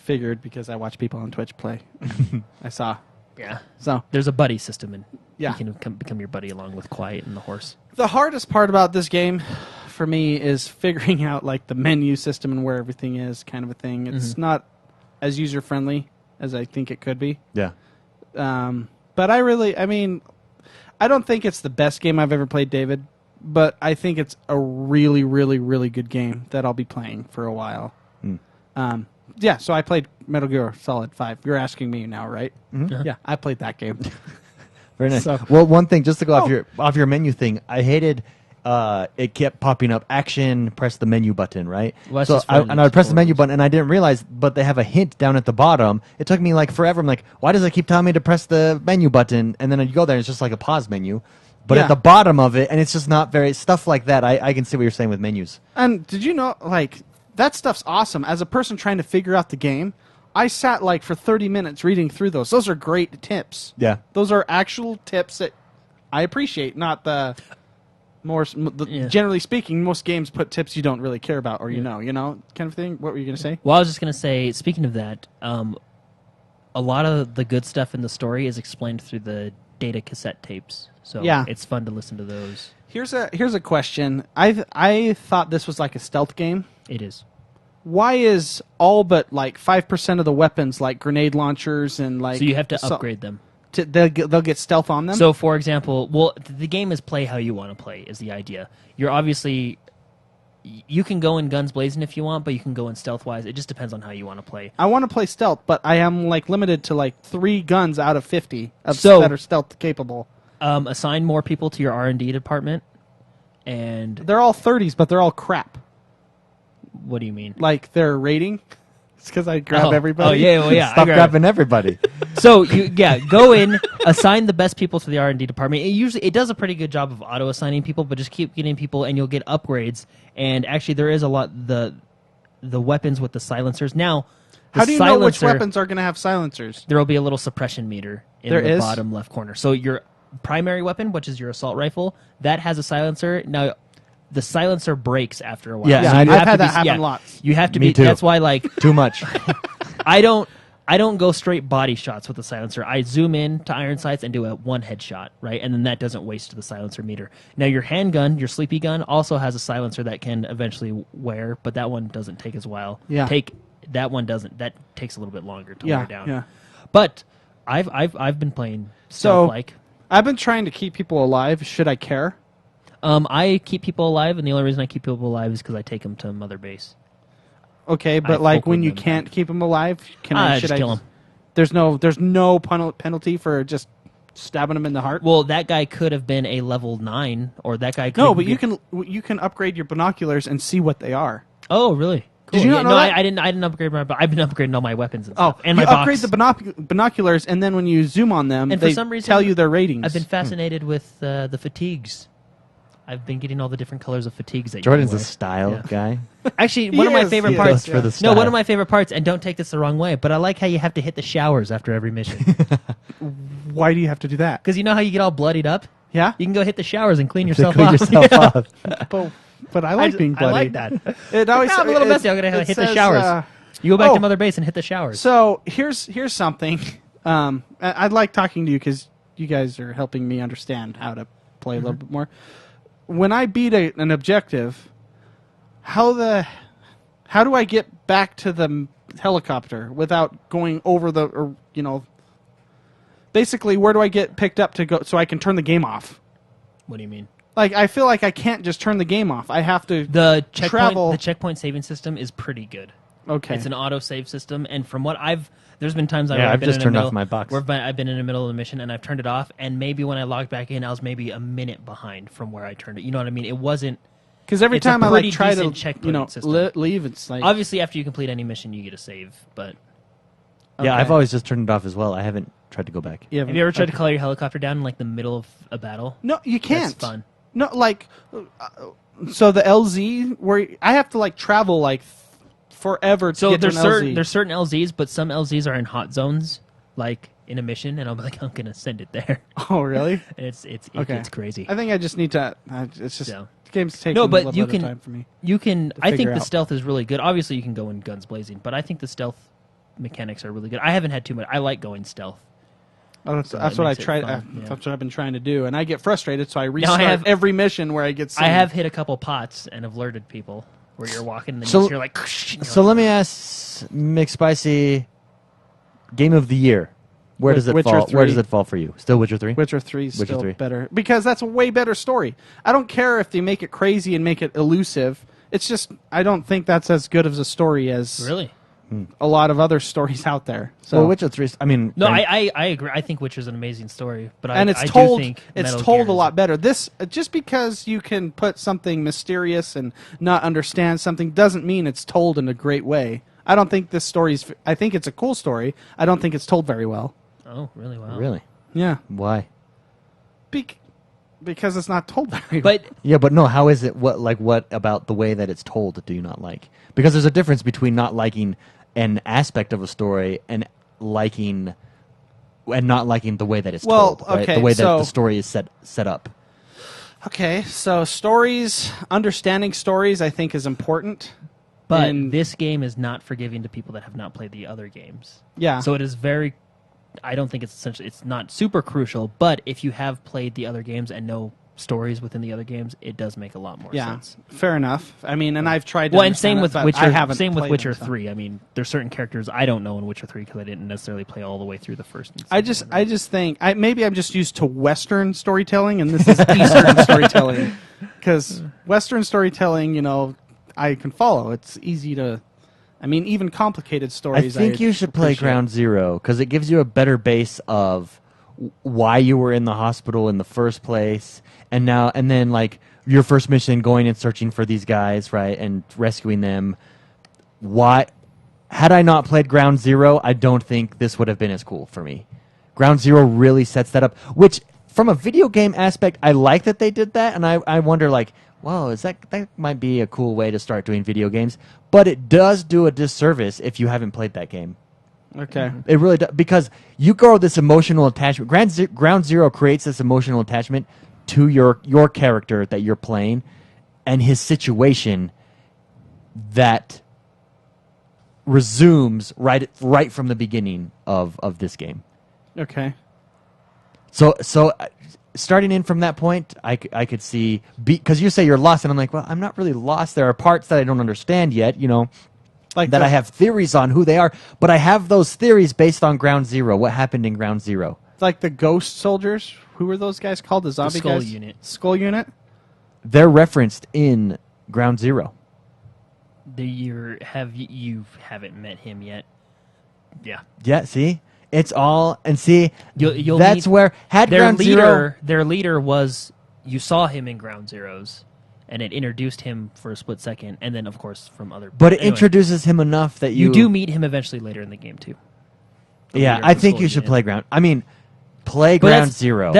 figured because I watch people on Twitch play. I saw. Yeah. So there's a buddy system, and yeah. you can become your buddy along with Quiet and the horse. The hardest part about this game for me is figuring out like the menu system and where everything is, kind of a thing. It's not as user friendly as I think it could be. Yeah. But I don't think it's the best game I've ever played, David, but I think it's a really, really, really good game that I'll be playing for a while. Yeah, so I played Metal Gear Solid 5. You're asking me now, right? Mm-hmm. Yeah, I played that game. Very nice. So- Well, one thing, just to go off your menu thing, I hated it kept popping up, action, press the menu button, right? Well, that's So just I friendly would press the menu tutorials. button, and I didn't realize, but they have a hint down at the bottom. It took me like forever. I'm like, why does it keep telling me to press the menu button? And then you go there, and it's just like a pause menu. But Yeah. at the bottom of it, and it's just not very, stuff like that, I can see what you're saying with menus. And did you know, like, that stuff's awesome. As a person trying to figure out the game, I sat, like, for 30 minutes reading through those. Those are great tips. Yeah. Those are actual tips that I appreciate, not the Yeah. generally speaking, most games put tips you don't really care about or you know, kind of thing. What were you going to say? Well, I was just going to say, speaking of that, a lot of the good stuff in the story is explained through the data cassette tapes. So Yeah. it's fun to listen to those. Here's a question. I thought this was like a stealth game. It is. Why is all but like 5% of the weapons like grenade launchers and like So you have to upgrade them. They'll get stealth on them? So, for example, the game is play how you want to play is the idea. You're obviously... You can go in guns blazing if you want, but you can go in stealth-wise. It just depends on how you want to play. I want to play stealth, but I am like limited to like 3 guns out of 50 So- that are stealth capable. Assign more people to your R&D department, and... They're all 30s, but they're all crap. What do you mean? Like their rating. It's because I grab everybody. Oh, yeah, well, yeah. I Stop grab it. grabbing everybody. So go in, assign the best people to the R&D department. It does a pretty good job of auto assigning people, but just keep getting people, and you'll get upgrades. And actually, there is a lot the weapons with the silencers. Now, How do you know which weapons are going to have silencers? There will be a little suppression meter in There the is? bottom left corner. So your primary weapon, which is your assault rifle, that has a silencer. Now, the silencer breaks after a while. Yeah, So and you I've have had to that be- happen yeah, lots. You have to Me be. too. That's why, like, Too much. I don't go straight body shots with the silencer. I zoom in to iron sights and do a one headshot, right? And then that doesn't waste the silencer meter. Now your handgun, your sleepy gun, also has a silencer that can eventually wear, but that one doesn't take as well. Yeah. That one doesn't. That takes a little bit longer to Yeah, wear down. yeah. But I've been playing So- stuff like I've been trying to keep people alive. Should I care? I keep people alive, and the only reason I keep people alive is because I take them to Mother Base. Okay, but I like when fulcrum you them can't back. keep them alive, should just I kill 'em. There's no penalty for just stabbing them in the heart. Well, that guy could have been a level 9, or that guy could No, but be- you can upgrade your binoculars and see what they are. Oh, really? Cool. Did you not know no, that? I didn't upgrade my. I've been upgrading all my weapons and Oh, stuff, and you my upgrade box. the binoculars, and then when you zoom on them, And for they some reason, tell you their ratings. I've been fascinated with the fatigues. I've been getting all the different colors of fatigues that Jordan's you a can style Yeah. guy. wear. Actually, He one of my is, favorite he parts. goes for the No, style. one of my favorite parts, and don't take this the wrong way, but I like how you have to hit the showers after every mission. Why do you have to do that? Because you know how you get all bloodied up? Yeah, You can go hit the showers and clean To yourself clean off. yourself Yeah. off. but I like being bloody. I like that. It always, I'm a little messy. I'm going to it hit the says, showers. You go back oh. to Mother Base and hit the showers. So here's something. I'd like talking to you because you guys are helping me understand how to play a little bit more. When I beat an objective, how do I get back to the helicopter without going over basically where do I get picked up to go so I can turn the game off? What do you mean? Like I feel like I can't just turn the game off. I have to The travel. checkpoint saving system is pretty good. Okay. It's an auto save system, and from what there's been times Yeah, where I've been just in the turned middle, off my box. Where I've been in the middle of the mission and I've turned it off, and maybe when I logged back in, I was maybe a minute behind from where I turned it. You know what I mean? It wasn't. Because every It's a time I pretty try to decent checkpoint system. leave, it's like Obviously, after you complete any mission, you get a save. But Yeah, Okay. I've always just turned it off as well. I haven't tried to go back. Yeah, have you ever tried to call your helicopter down in like the middle of a battle? No, you can't. That's fun. No, like so the LZ where I have to like travel like forever to So get to there's an certain LZ. there's certain LZs, but some LZs are in hot zones, like in a mission, and I'm like, I'm gonna send it there. Oh, really? And it Okay. gets crazy. I think I just need to. It's just So. the game's taking No, but a little you bit of can- time for me. You can. I think figure the out. stealth is really good. Obviously, you can go in guns blazing, but I think the stealth mechanics are really good. I haven't had too much. I like going stealth. Oh, So that's that what I makes it tried. fun, yeah. That's what I've been trying to do, and I get frustrated, so I I restart have- every mission where I get. I have hit a couple pots and alerted people where you're walking and then So- you hear like. And you're So like, let me ask McSpicy, Game of the Year. Where does it Witcher fall? 3. Where does it fall for you? Still Witcher 3? Witcher 3 is Witcher still 3. better because that's a way better story. I don't care if they make it crazy and make it elusive. It's just I don't think that's as good of a story as Really? a lot of other stories out there. So Well, Witcher 3. I mean, No, Grand- I agree. I think Witcher's an amazing story, but and I it's do told think it's Metal told Gear a is- lot better. This just because you can put something mysterious and not understand something doesn't mean it's told in a great way. I don't think this story's. I think it's a cool story. I don't think it's told very well. Oh, really? Wow. really? Yeah, Why? because it's not told very well. But Yeah, but no. How is it? What about the way that it's told do you not like? Because there's a difference between not liking an aspect of a story and liking and not liking the way that it's Well, told. Right? okay, The way that so- the story is set up. Okay, so stories, understanding stories, I think is important. but And- this game is not forgiving to people that have not played the other games. Yeah. So it is very. I don't think it's essentially. It's not super crucial, but if you have played the other games and know stories within the other games, it does make a lot more Yeah, sense. fair enough. I mean, and I've tried to Well, and understand same it, with but Witcher. I haven't Same with played Witcher them, so. 3. I mean, there's certain characters I don't know in Witcher 3 because I didn't necessarily play all the way through the first. And I second. just think maybe I'm just used to Western storytelling, and this is Eastern storytelling. Because Western storytelling, I can follow. It's easy to. I mean, even complicated I stories. think you should play appreciate. Ground Zero because it gives you a better base of why you were in the hospital in the first place, and then like your first mission, going and searching for these guys, right, and rescuing them. Why? Had I not played Ground Zero, I don't think this would have been as cool for me. Ground Zero really sets that up, which from a video game aspect, I like that they did that, and I wonder like, wow, that might be a cool way to start doing video games, but it does do a disservice if you haven't played that game. Okay. It really does, because you grow this emotional attachment. Ground Zero creates this emotional attachment to your character that you're playing and his situation that resumes right from the beginning of this game. Okay. So starting in from that point, I could see, because you say you're lost, and I'm like, well, I'm not really lost. There are parts that I don't understand yet, Like that the- I have theories on who they are, but I have those theories based on Ground Zero, what happened in Ground Zero. like the ghost soldiers. Who were those guys called? The zombie Skull guys? Unit. Skull Unit. They're referenced in Ground Zero. you haven't met him yet. Yeah. Yeah, see? It's all, and see, You'll that's meet- where, had Ground Zero... Their leader was, you saw him in Ground Zeroes, and it introduced him for a split second, and then of course from other. But it anyway, introduces him enough that you do meet him eventually later in the game too. The Yeah, leader I of the think Skull you should Unit. play Ground... I mean, play But Ground that's- Zero.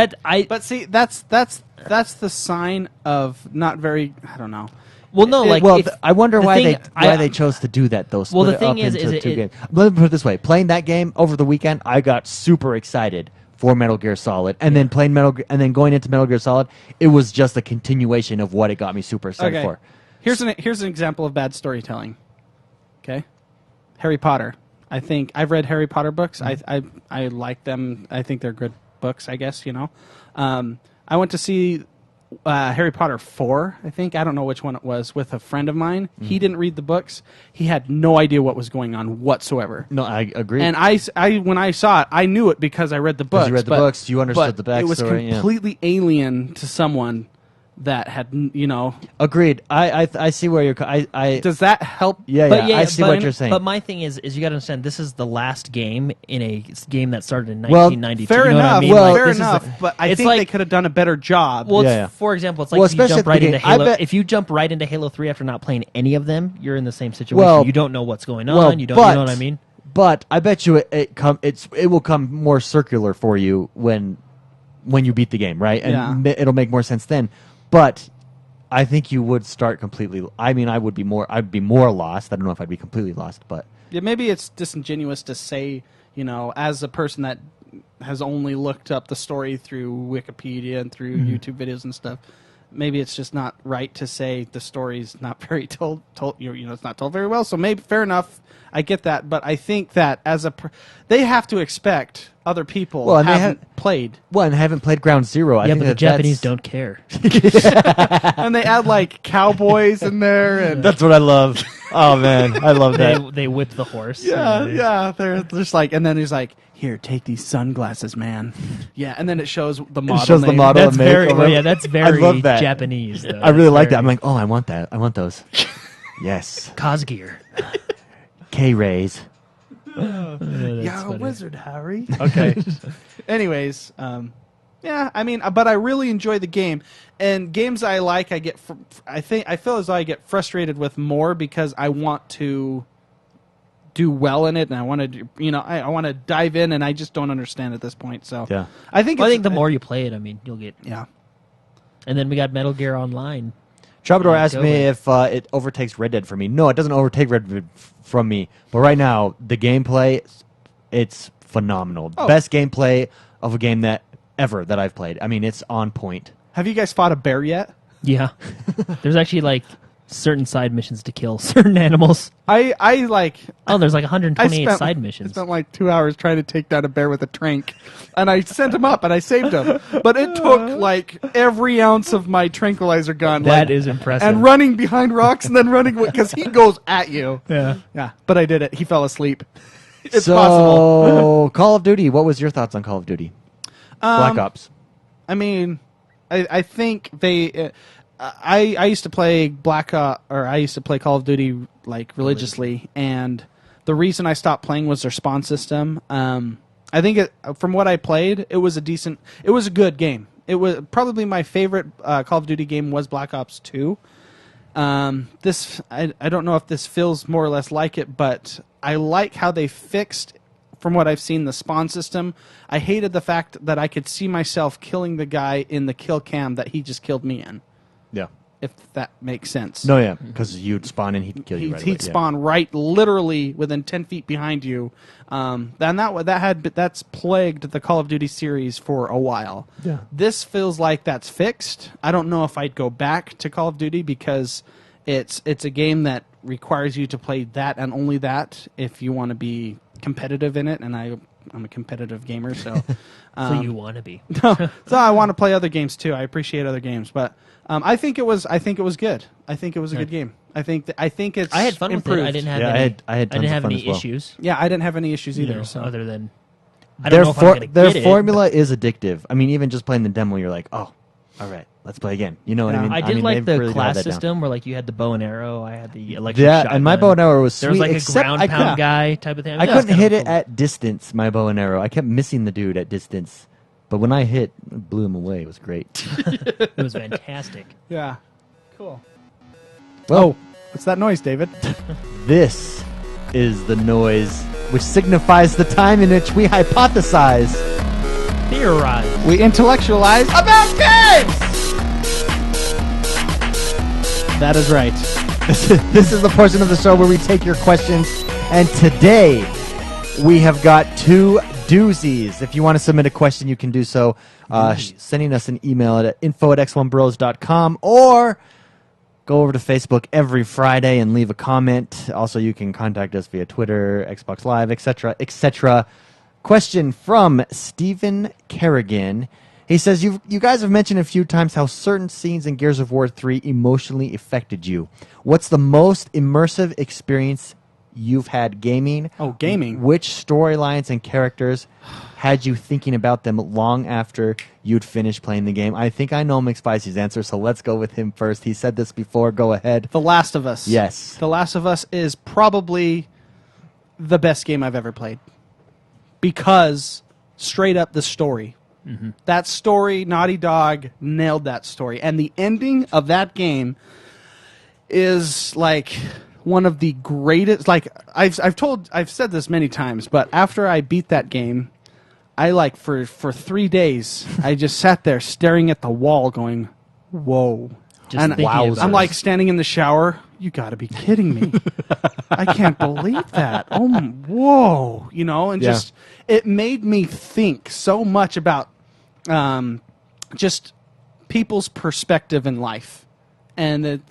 But see, that's the sign of not very. I don't know. Well, no, like well, if- I wonder the why thing- they chose to do that though. Well, the split it thing up is into it- two it- games. Let me put it this way: playing that game over the weekend, I got super excited for Metal Gear Solid, and then playing and then going into Metal Gear Solid, it was just a continuation of what it got me super excited for. Here's an example of bad storytelling. Okay, Harry Potter. I think I've read Harry Potter books. I like them. I think they're good books. I guess I went to see Harry Potter 4. I think I don't know which one it was with a friend of mine. He didn't read the books. He had no idea what was going on whatsoever. No, I agree. And I when I saw it, I knew it because I read the books. you read the but- books, you understood but the It was backstory, yeah. completely alien to someone that had, Agreed. I see where you're. I Does that help? yeah, But I see what you're saying. But my thing is you got to understand this is the last game in a game that started in Well, 1992. Fair you know enough. What I mean? Well, Like, fair this is enough. the- But I it's think like- they could have done a better job. Well, Yeah, yeah. for example, it's like Well, if you especially jump at right the into beginning. I Halo. bet- If you jump right into Halo 3 after not playing any of them, you're in the same situation. Well, you don't know what's going on. well, you don't. but, You know what I mean? But I bet you it will come more circular for you when you beat the game, right? And Yeah. it'll make more sense then. But I think you would start completely. I mean, I'd be more lost. I don't know if I'd be completely lost, but Yeah, maybe it's disingenuous to say, as a person that has only looked up the story through Wikipedia and through YouTube videos and stuff. Maybe it's just not right to say the story's not very told. It's not told very well. So maybe fair enough. I get that, but I think that they have to expect other people haven't played. Well, and haven't played Ground Zero. I think but the Japanese don't care. And they add like cowboys in there, and that's what I love. Oh man, I love that. They whip the horse. Yeah. They're just like, and then he's like, "Here, take these sunglasses, man." Yeah, and then it shows the model. It shows the model. That's very, that's very I love that. Japanese. Though. I really like that. I'm like, oh, I want that. I want those. Yes. Cosgear. K-Rays. You're a wizard, Harry. Okay. Anyways, yeah, I mean, but I really enjoy the game, and games I like, I feel as though I get frustrated with more because I want to do well in it, and I want to, I want to dive in, and I just don't understand at this point. So yeah, I think the more you play it, I mean, you'll get yeah. And then we got Metal Gear Online. Troubadour asked me if it overtakes Red Dead for me. No, it doesn't overtake Red Dead from me. But right now, the gameplay, it's phenomenal. Oh. Best gameplay of a game that I've played. I mean, it's on point. Have you guys fought a bear yet? Yeah. There's actually like certain side missions to kill certain animals. I like. Oh, there's like 128 side I missions. spent like 2 hours trying to take down a bear with a trank, and I sent him up and I saved him. But it took like every ounce of my tranquilizer gun. That is impressive. And running behind rocks and then running because he goes at you. Yeah. Yeah. But I did it. He fell asleep. It's so, possible. Call of Duty. What was your thoughts on Call of Duty? Black Ops. I mean, I think they. I used to play I used to play Call of Duty like religiously, and the reason I stopped playing was their spawn system. I think from what I played, it was a good game. It was probably my favorite Call of Duty game was Black Ops 2. I don't know if this feels more or less like it, but I like how they fixed, from what I've seen, the spawn system. I hated the fact that I could see myself killing the guy in the kill cam that he just killed me in. Yeah. If that makes sense. No, yeah, because you'd spawn and he'd kill you right away. He'd spawn right, literally within 10 feet behind you. And that's plagued the Call of Duty series for a while. Yeah. This feels like that's fixed. I don't know if I'd go back to Call of Duty because it's a game that requires you to play that and only that if you want to be competitive in it, and I'm a competitive gamer, so so you want to be. so I want to play other games too. I appreciate other games, but I think it was good. I think it was a good game. I think it's. I had fun improved. with it. I didn't have any. I had tons didn't of have fun any as well. issues. Yeah, I didn't have any issues either. So other than I don't know if I'm gonna their get formula is addictive. I mean, even just playing the demo, you're like, oh, all right, let's play again. You know what I mean? I did like they've the really class nailed that down. system where like you had the bow and arrow. I had the electric Yeah, shotgun. and my bow and arrow was sweet. There was like a except ground pound guy type of thing. I couldn't hit it at distance, my bow and arrow. I kept missing the dude at distance. But when I hit, it blew him away. It was great. It was fantastic. yeah, cool. Well, What's that noise, David? this is the noise which signifies the time in which we hypothesize, Theorize. We intellectualize about games. That is right. This is the portion of the show where we take your questions, and today we have got two doozies. If you want to submit a question, you can do so sending us an email at info@x1bros.com, or go over to Facebook every Friday and leave a comment. Also, you can contact us via Twitter, Xbox Live, etc., etc. Question from Stephen Kerrigan. He says, you guys have mentioned a few times how certain scenes in Gears of War 3 emotionally affected you. What's the most immersive experience you've had gaming? Oh, gaming. Which storylines and characters had you thinking about them long after you'd finished playing the game? I think I know McSpicy's answer, so let's go with him first. He said this before. Go ahead. The Last of Us. Yes. The Last of Us is probably the best game I've ever played. Because straight up the story. Mm-hmm. That story, Naughty Dog nailed that story. And the ending of that game is like one of the greatest. Like I've said this many times, but after I beat that game, I like for 3 days I just sat there staring at the wall going, whoa. Just And thinking about I'm it. like standing in the shower. You got to be kidding me! I can't believe that. Oh, whoa! And Yeah. just it made me think so much about just people's perspective in life, and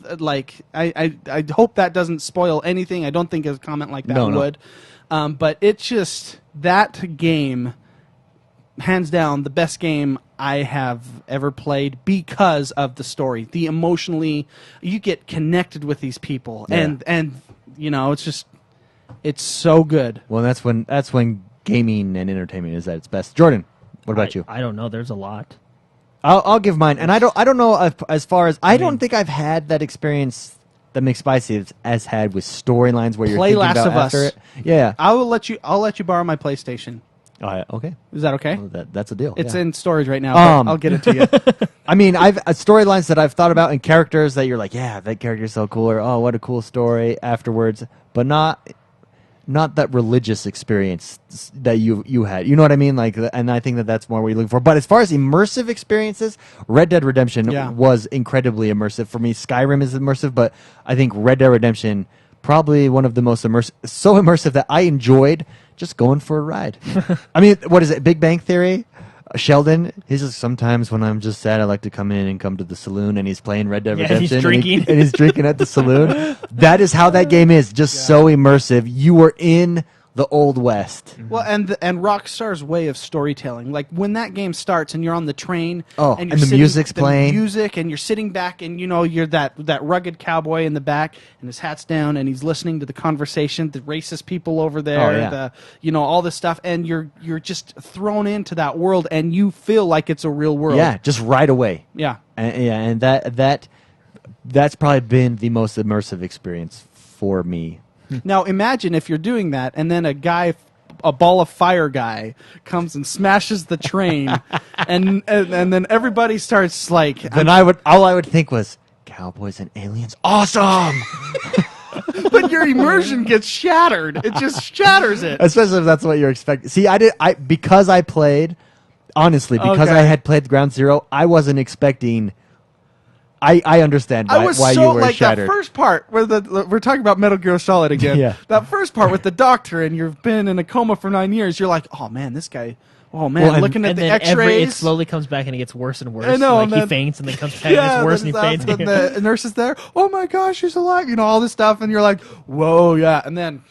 I hope that doesn't spoil anything. I don't think a comment like that would, but it just that game, hands down, the best game I have ever played because of the story. The emotionally, you get connected with these people, and it's so good. Well, that's when gaming and entertainment is at its best. Jordan, what about you? I don't know. There's a lot. I'll give mine, and I don't know if, as far as I don't think I've had that experience that McSpicy has had with storylines where you're Play thinking Last about of Us. after it. Yeah. I'll let you borrow my PlayStation. Okay. Is that okay? Well, that's a deal. It's yeah. in storage right now. But I'll get it to you. I mean, I've storylines that I've thought about and characters that you're like, yeah, that character's so cool, or oh, what a cool story afterwards, but not that religious experience that you had. You know what I mean? Like, and I think that's more what you're looking for. But as far as immersive experiences, Red Dead Redemption was incredibly immersive for me. Skyrim is immersive, but I think Red Dead Redemption probably one of the most immersive. So immersive that I enjoyed just going for a ride. I mean, what is it? Big Bang Theory? Sheldon, he's just sometimes when I'm just sad, I like to come to the saloon, and he's playing Red Dead Redemption. And he's drinking. And he's drinking at the saloon. That is how that game is, just so immersive. You were in the Old West. Well, and Rockstar's way of storytelling, like when that game starts and you're on the train, and the music's playing, music, and you're sitting back, and you're that rugged cowboy in the back, and his hat's down, and he's listening to the conversation, the racist people over there, all this stuff, and you're just thrown into that world, and you feel like it's a real world. Yeah, just right away. Yeah, and that's probably been the most immersive experience for me. Now imagine if you're doing that, and then a ball of fire guy comes and smashes the train, and then everybody starts like. Then all I would think was cowboys and aliens, awesome. But your immersion gets shattered. It just shatters it. Especially if that's what you're expecting. See, because I played, honestly, because I had played Ground Zero, I wasn't expecting. I understand why you were shattered. That first part where we're talking about Metal Gear Solid again. Yeah. That first part with the doctor and you've been in a coma for 9 years. You're like, oh man, this guy. Oh man, Well, looking at And the then X-rays. it slowly comes back and it gets worse and worse. I know, Like and he then- faints and then comes back and it's worse and he faints. And the nurse is there. Oh my gosh, he's alive. All this stuff, and you're like, whoa, yeah. And then,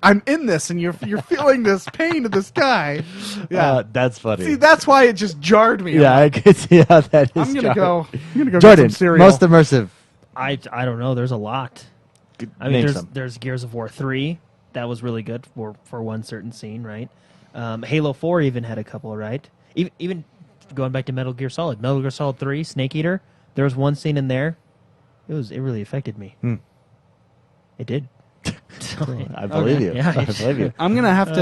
I'm in this, and you're feeling this pain of this guy. Yeah, That's funny. see, that's why it just jarred me. Yeah, I could see how that is. I'm gonna go get Jordan, some cereal. most immersive. I don't know. There's a lot. I Name mean, some. there's Gears of War 3. That was really good for one certain scene, right? Halo 4 even had a couple, right? Even going back to Metal Gear Solid. Metal Gear Solid 3, Snake Eater. There was one scene in there. It really affected me. It did. I believe you. Yeah. I believe you. I'm gonna have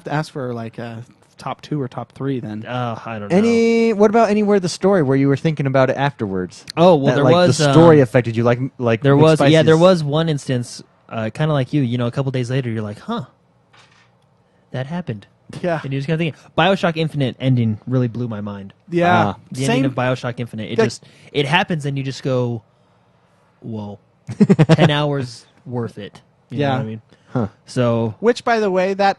to ask for like a top 2 or top 3 then. I don't know. What about anywhere the story where you were thinking about it afterwards? Oh well, That, there like, was the story affected you, like there was McSpicy's. there was one instance, kind of like you. A couple days later, you're like, huh, that happened. Yeah, And you just kind of think BioShock Infinite ending really blew my mind. yeah. The ending of BioShock Infinite, it happens and you just go, whoa, 10 hours worth it. You know what I mean? Huh. So Which, by the way, that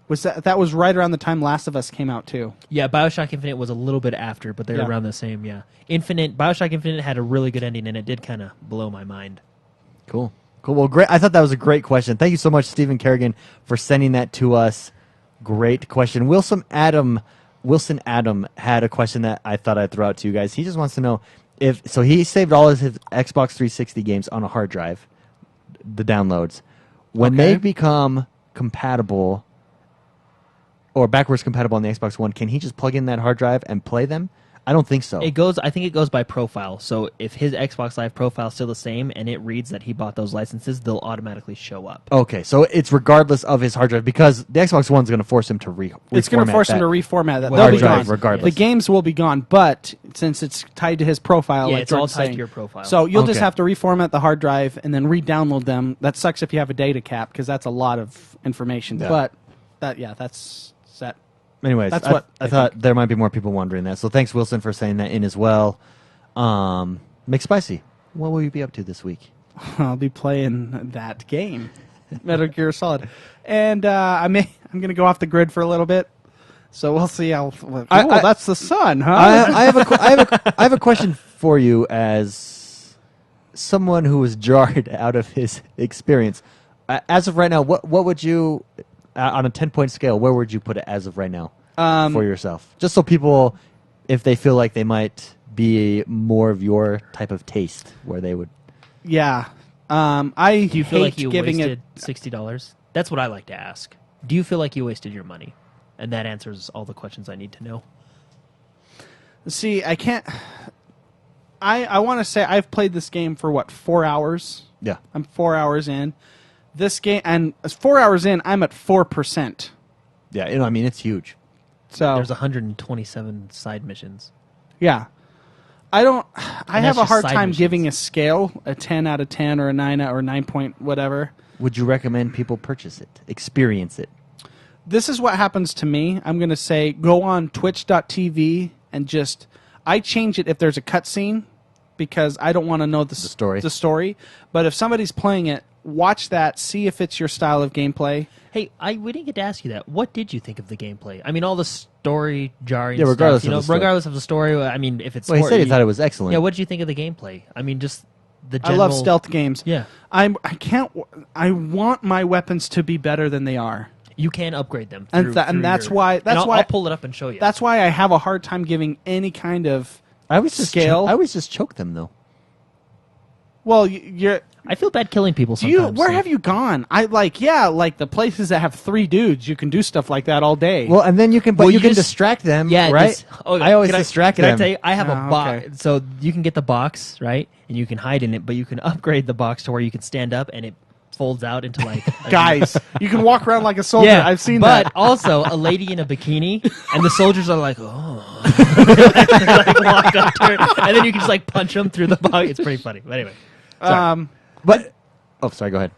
was right around the time Last of Us came out too. yeah, BioShock Infinite was a little bit after, but they're Yeah. around the same. Yeah, BioShock Infinite had a really good ending, and it did kind of blow my mind. Cool. Well, great. I thought that was a great question. Thank you so much, Stephen Kerrigan, for sending that to us. Great question. Wilson Adam had a question that I thought I'd throw out to you guys. He just wants to know so he saved all of his Xbox 360 games on a hard drive, the downloads. When they become compatible or backwards compatible on the Xbox One, can he just plug in that hard drive and play them? I don't think so. I think it goes by profile. So if his Xbox Live profile is still the same and it reads that he bought those licenses, they'll automatically show up. Okay, so it's regardless of his hard drive because the Xbox One's going to force him to It's going to force him to reformat that. Well, They'll be drive, gone. regardless. The games will be gone, but since it's tied to his profile, Yeah, like it's all Jordan's tied to saying, your profile. So you'll just Okay. have to reformat the hard drive and then re-download them. That sucks if you have a data cap because that's a lot of information. Yeah. But that's set. anyways, That's I, what I thought there might be more people wondering that. So thanks, Wilson, for saying that in as well. McSpicy, what will you be up to this week? I'll be playing that game, Metal Gear Solid, and I'm going to go off the grid for a little bit. So we'll see how. That's the sun, huh? I have a question for you as someone who was jarred out of his experience. As of right now, what would you, on a 10-point scale, where would you put it as of right now for yourself? Just so people, if they feel like they might be more of your type of taste, where they would. Yeah. Do you feel like you wasted $60? That's what I like to ask. Do you feel like you wasted your money? And that answers all the questions I need to know. See, I can't. I want to say I've played this game for 4 hours? Yeah. I'm 4 hours in. This game, and 4 hours in, I'm at 4%. Yeah, I mean, it's huge. So there's 127 side missions. Yeah. I have a hard time missions. giving a scale, a 10 out of 10 or a 9 or 9 point whatever. Would you recommend people purchase it, experience it? This is what happens to me. I'm going to say go on twitch.tv and I change it if there's a cutscene because I don't want to know the story. But if somebody's playing it, watch that, see if it's your style of gameplay. Hey, we didn't get to ask you that. What did you think of the gameplay? I mean, all the story jarring regardless stuff. of the story. Regardless of the story. I mean, if it's he said he thought it was excellent. Yeah, what did you think of the gameplay? I mean, just the general. I love stealth games. Yeah, I want my weapons to be better than they are. You can upgrade them, I'll pull it up and show you. That's why I have a hard time giving any kind of scale. I always just choke them though. Well, you're. I feel bad killing people sometimes. Where have you gone? Like the places that have 3 dudes, you can do stuff like that all day. Well, and then you can, distract them, right? I always distract them. Can I tell you, I have a box, so you can get the box, right, and you can hide in it, but you can upgrade the box to where you can stand up and it folds out into like guys. You can walk around like a soldier. Yeah, I've seen that. But also a lady in a bikini, and the soldiers are like, like walk up to her, and then you can just like punch them through the box. It's pretty funny. But anyway, sorry. Go ahead.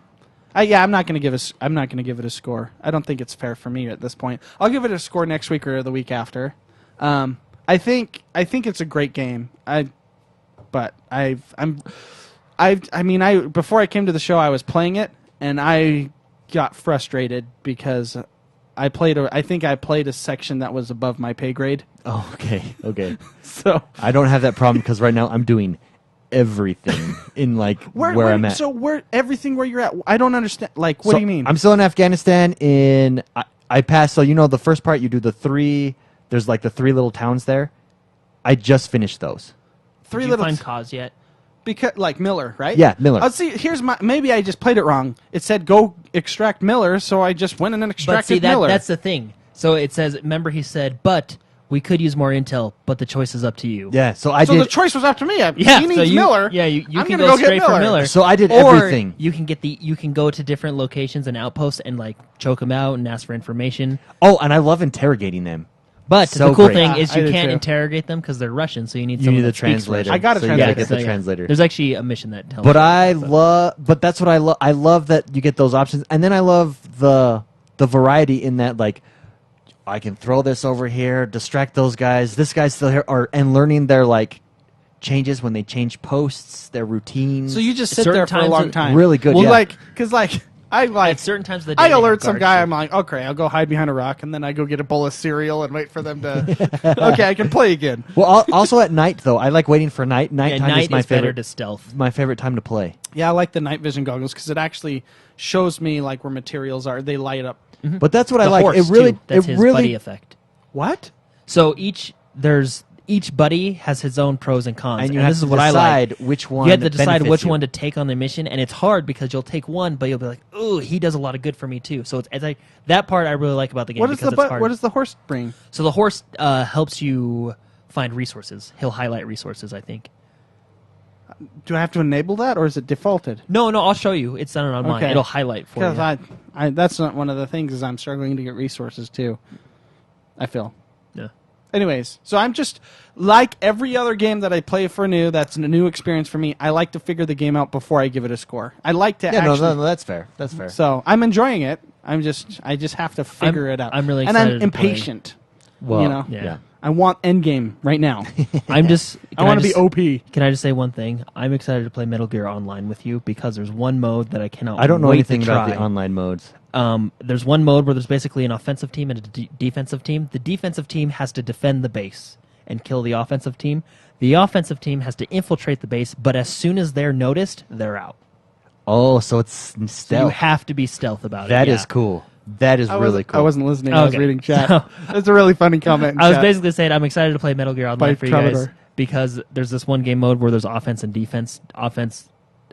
I'm not going to give it a score. I don't think it's fair for me at this point. I'll give it a score next week or the week after. I think it's a great game. Before I came to the show, I was playing it, and I got frustrated because I think I played a section that was above my pay grade. Oh, okay. So I don't have that problem because right now I'm doing everything in where I'm at. So everything where you're at, I don't understand. What do you mean? I'm still in Afghanistan. I passed. So the first part you do the 3. There's the 3 little towns there. I just finished those. Did you find cause yet? Because Miller, right? Yeah, Miller. Let's see. Maybe I just played it wrong. It said go extract Miller, so I just went in and extracted Miller. That's the thing. So it says. Remember, he said, but we could use more intel, but the choice is up to you. Yeah. So the choice was up to me. He needs Miller. Yeah, you I'm can go straight for Miller. So I did or everything. You can you can go to different locations and outposts and choke them out and ask for information. Oh, and I love interrogating them. But So the cool great. thing is I you do can't too. interrogate them because they're Russian, so you need You someone need a that speaks translator. Russian. I got a so you gotta translator. get the translator. There's actually a mission that tells. But that's what I love. I love that you get those options, and then I love the variety in that. I can throw this over here, distract those guys. This guy's still here, and learning their changes when they change posts, their routines. So you just sit Certain there for a times long it- time. Really good, Well, yeah. At certain times of the day, I they have alert some guard guy. shit. I'm like, okay, I'll go hide behind a rock, and then I go get a bowl of cereal and wait for them to. Okay, I can play again. Well, also at night though, I like waiting for night. Yeah, Nighttime night is my is better favorite. to stealth. My favorite time to play. Yeah, I like the night vision goggles because it actually shows me where materials are. They light up. But that's what I The like. horse, It really, too. That's it his really. buddy effect. What? So each buddy has his own pros and cons, And you have this to is what I like. decide which one. You have to decide benefits which you. one to take on the mission, and it's hard because you'll take one, but you'll be like, "Ooh, he does a lot of good for me too." So that part I really like about the game What is because the it's hard. what does the horse bring? So the horse helps you find resources. He'll highlight resources, I think. Do I have to enable that, or is it defaulted? No, I'll show you. It's done online. Okay. It'll highlight for you. Because I that's not one of the things is I'm struggling to get resources too. I feel. Yeah. Anyways, so I'm just like every other game that I play for new. That's a new experience for me. I like to figure the game out before I give it a score. I like to Yeah, actually. no, that's fair. That's fair. So I'm enjoying it. I just have to figure it out. I'm really and excited I'm to play. impatient. Well, you know, yeah. I want endgame right now. I'm just. I want to be OP. Can I just say one thing? I'm excited to play Metal Gear Online with you because there's one mode that I cannot. I don't know wait anything to try. about the online modes. There's one mode where there's basically an offensive team and a defensive team. The defensive team has to defend the base and kill the offensive team. The offensive team has to infiltrate the base, but as soon as they're noticed, they're out. Oh, so it's stealth. So you have to be stealth about it. That yeah. is cool. That is really cool. I wasn't listening. I was Okay. reading chat. So- It's a really funny comment. in I was chat. basically saying I'm excited to play Metal Gear Online By for you guys Trevor. because there's this one game mode where there's offense and defense. Offense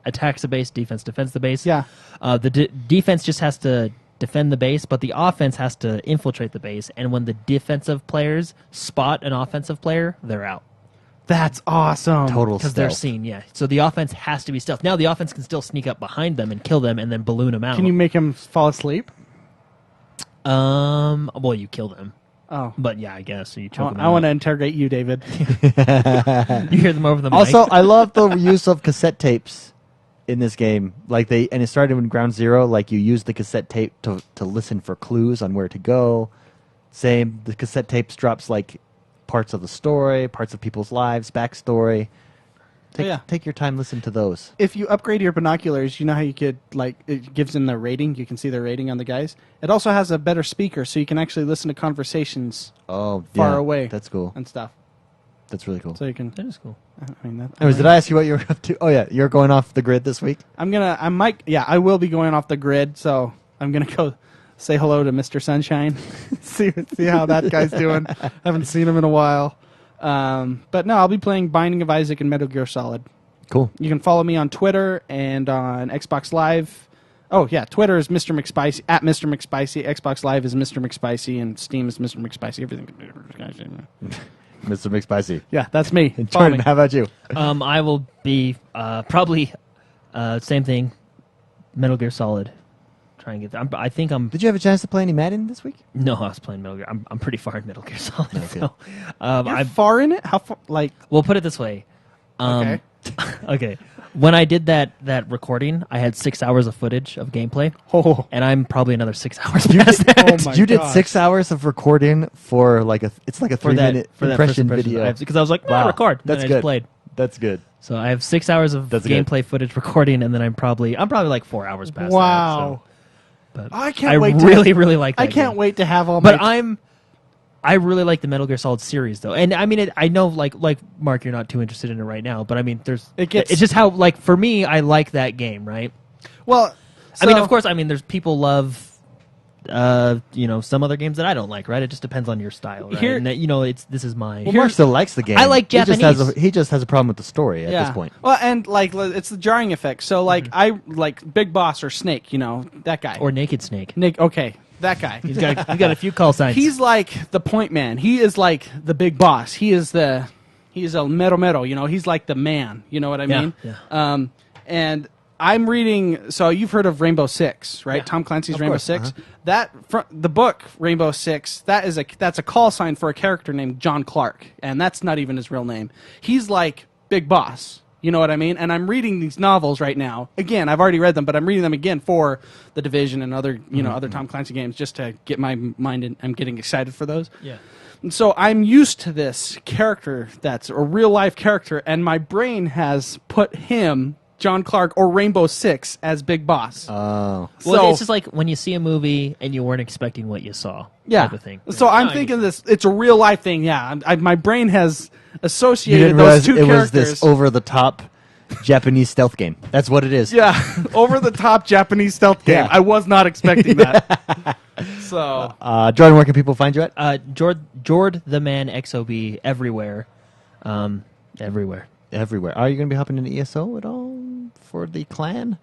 attacks the base, defense defends the base. Yeah. The defense just has to defend the base, but the offense has to infiltrate the base. And when the defensive players spot an offensive player, they're out. That's awesome. Total Because stealth. they're seen, yeah. So the offense has to be stealth. Now the offense can still sneak up behind them and kill them and then balloon them out. Can you make him fall asleep? Well, you kill them. Oh. But yeah, I guess. So you choke them I out. want to interrogate you, David. You hear them over the mic. Also, I love the use of cassette tapes in this game. And it started in Ground Zero. Like you use the cassette tape to listen for clues on where to go. Same, the cassette tapes drops like parts of the story, parts of people's lives, backstory. Take your time, listen to those. If you upgrade your binoculars, you know how you could, like, it gives them their rating. You can see their rating on the guys. It also has a better speaker, so you can actually listen to conversations Oh, far yeah, away. That's cool. And stuff. That's really cool. So you can. That is cool. I mean, Anyways, did I ask you what you were up to? Oh yeah, you're going off the grid this week. I will be going off the grid, so I'm gonna go say hello to Mr. Sunshine. see how that guy's doing. Haven't seen him in a while. But no, I'll be playing Binding of Isaac and Metal Gear Solid. Cool. You can follow me on Twitter and on Xbox Live. Oh yeah, Twitter is Mr. McSpicy at Mr. McSpicy. Xbox Live is Mr. McSpicy, and Steam is Mr. McSpicy. Everything. Mr. McSpicy. Yeah, that's me. And Follow Jordan, me. how about you? I will be probably same thing. Metal Gear Solid. Try and get. I think I'm. Did you have a chance to play any Madden this week? No, I was playing Metal Gear. I'm pretty far in Metal Gear Solid. Okay. So, You're far in it? How far? Like, we'll put it this way. okay. Okay. When I did that recording, I had 6 hours of footage of gameplay, Oh. and I'm probably another 6 hours past that. Oh my You did gosh. 6 hours of recording for it's like a for 3-minute that impression first video. because I was like, Wow. record. That's and I good. just played. That's good. So I have 6 hours of That's good. gameplay footage recording, and then I'm probably like 4 hours past Wow. that. So. But I can't wait to really like that I can't game. wait to have all But my I really like the Metal Gear Solid series, though, and I mean, I know, like Mark, you're not too interested in it right now, but I mean, it's just how, like, for me, I like that game, right? Well, I mean, of course, there's people love, some other games that I don't like, right? It just depends on your style, right? Here- and this is my. Well, Mark still likes the game. I like Japanese. He just has a problem with the story at yeah. this point. Well, and like it's the jarring effect. So like I like Big Boss or Snake, that guy. Or Naked Snake. Nick, okay, that guy. He's got a few call signs. He's like the point man. He is like the big boss. He is a mero, he's like the man. You know what I mean? Yeah. And I'm reading. So you've heard of Rainbow Six, right? Yeah. Tom Clancy's Of Rainbow course, Six. The book Rainbow Six. That's a call sign for a character named John Clark, and that's not even his real name. He's like Big Boss. You know what I mean? And I'm reading these novels right now. Again, I've already read them, but I'm reading them again for The Division and other other Tom Clancy games, just to get my mind in. I'm getting excited for those. Yeah. And so I'm used to this character that's a real life character, and my brain has put him, John Clark, or Rainbow Six as Big Boss. Oh. Well, it's just like when you see a movie and you weren't expecting what you saw. Yeah. Type of thing. So I'm No, I thinking this. It's a real life thing. Yeah. My brain has You associated didn't those realize two it characters. was this over-the-top Japanese stealth game. That's what it is. Yeah, over the top Japanese stealth game. Yeah. I was not expecting that. So Jordan, where can people find you at? Jord the Man XOB everywhere. Everywhere. Everywhere. Are you going to be hopping into ESO at all for the clan?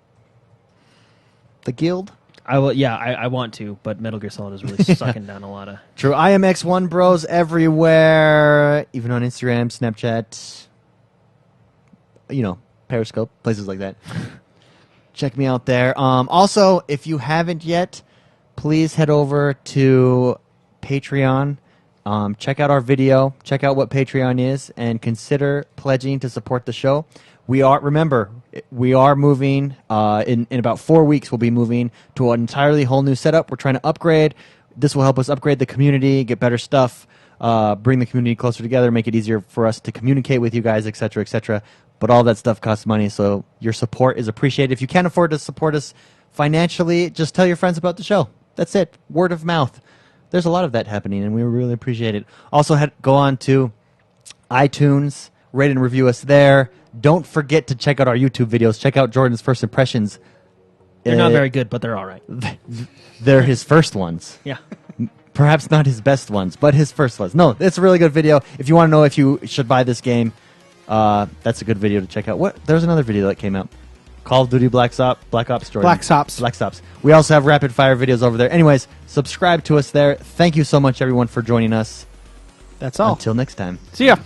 The guild? I will. Yeah, I want to, but Metal Gear Solid is really sucking down a lot of. True. I am X1 Bros everywhere, even on Instagram, Snapchat, Periscope, places like that. Check me out there. Also, if you haven't yet, please head over to Patreon. Check out our video. Check out what Patreon is, and consider pledging to support the show. We are moving in about 4 weeks. We'll be moving to an entirely whole new setup. We're trying to upgrade. This will help us upgrade the community, get better stuff. bring the community closer together, make it easier for us to communicate with you guys, etc., etc. But all that stuff costs money, so your support is appreciated. If you can't afford to support us financially, just tell your friends about the show. That's it. Word of mouth. There's a lot of that happening, and we really appreciate it. Also, go on to iTunes, rate and review us there. Don't forget to check out our YouTube videos. Check out Jordan's first impressions. They're not very good, but they're all right. They're his first ones. Yeah. Perhaps not his best ones, but his first ones. No, it's a really good video. If you want to know if you should buy this game, that's a good video to check out. There's another video that came out. Call of Duty Black Ops, Jordan. Black Ops. We also have rapid fire videos over there. Anyways, subscribe to us there. Thank you so much, everyone, for joining us. That's all. Until next time. See ya.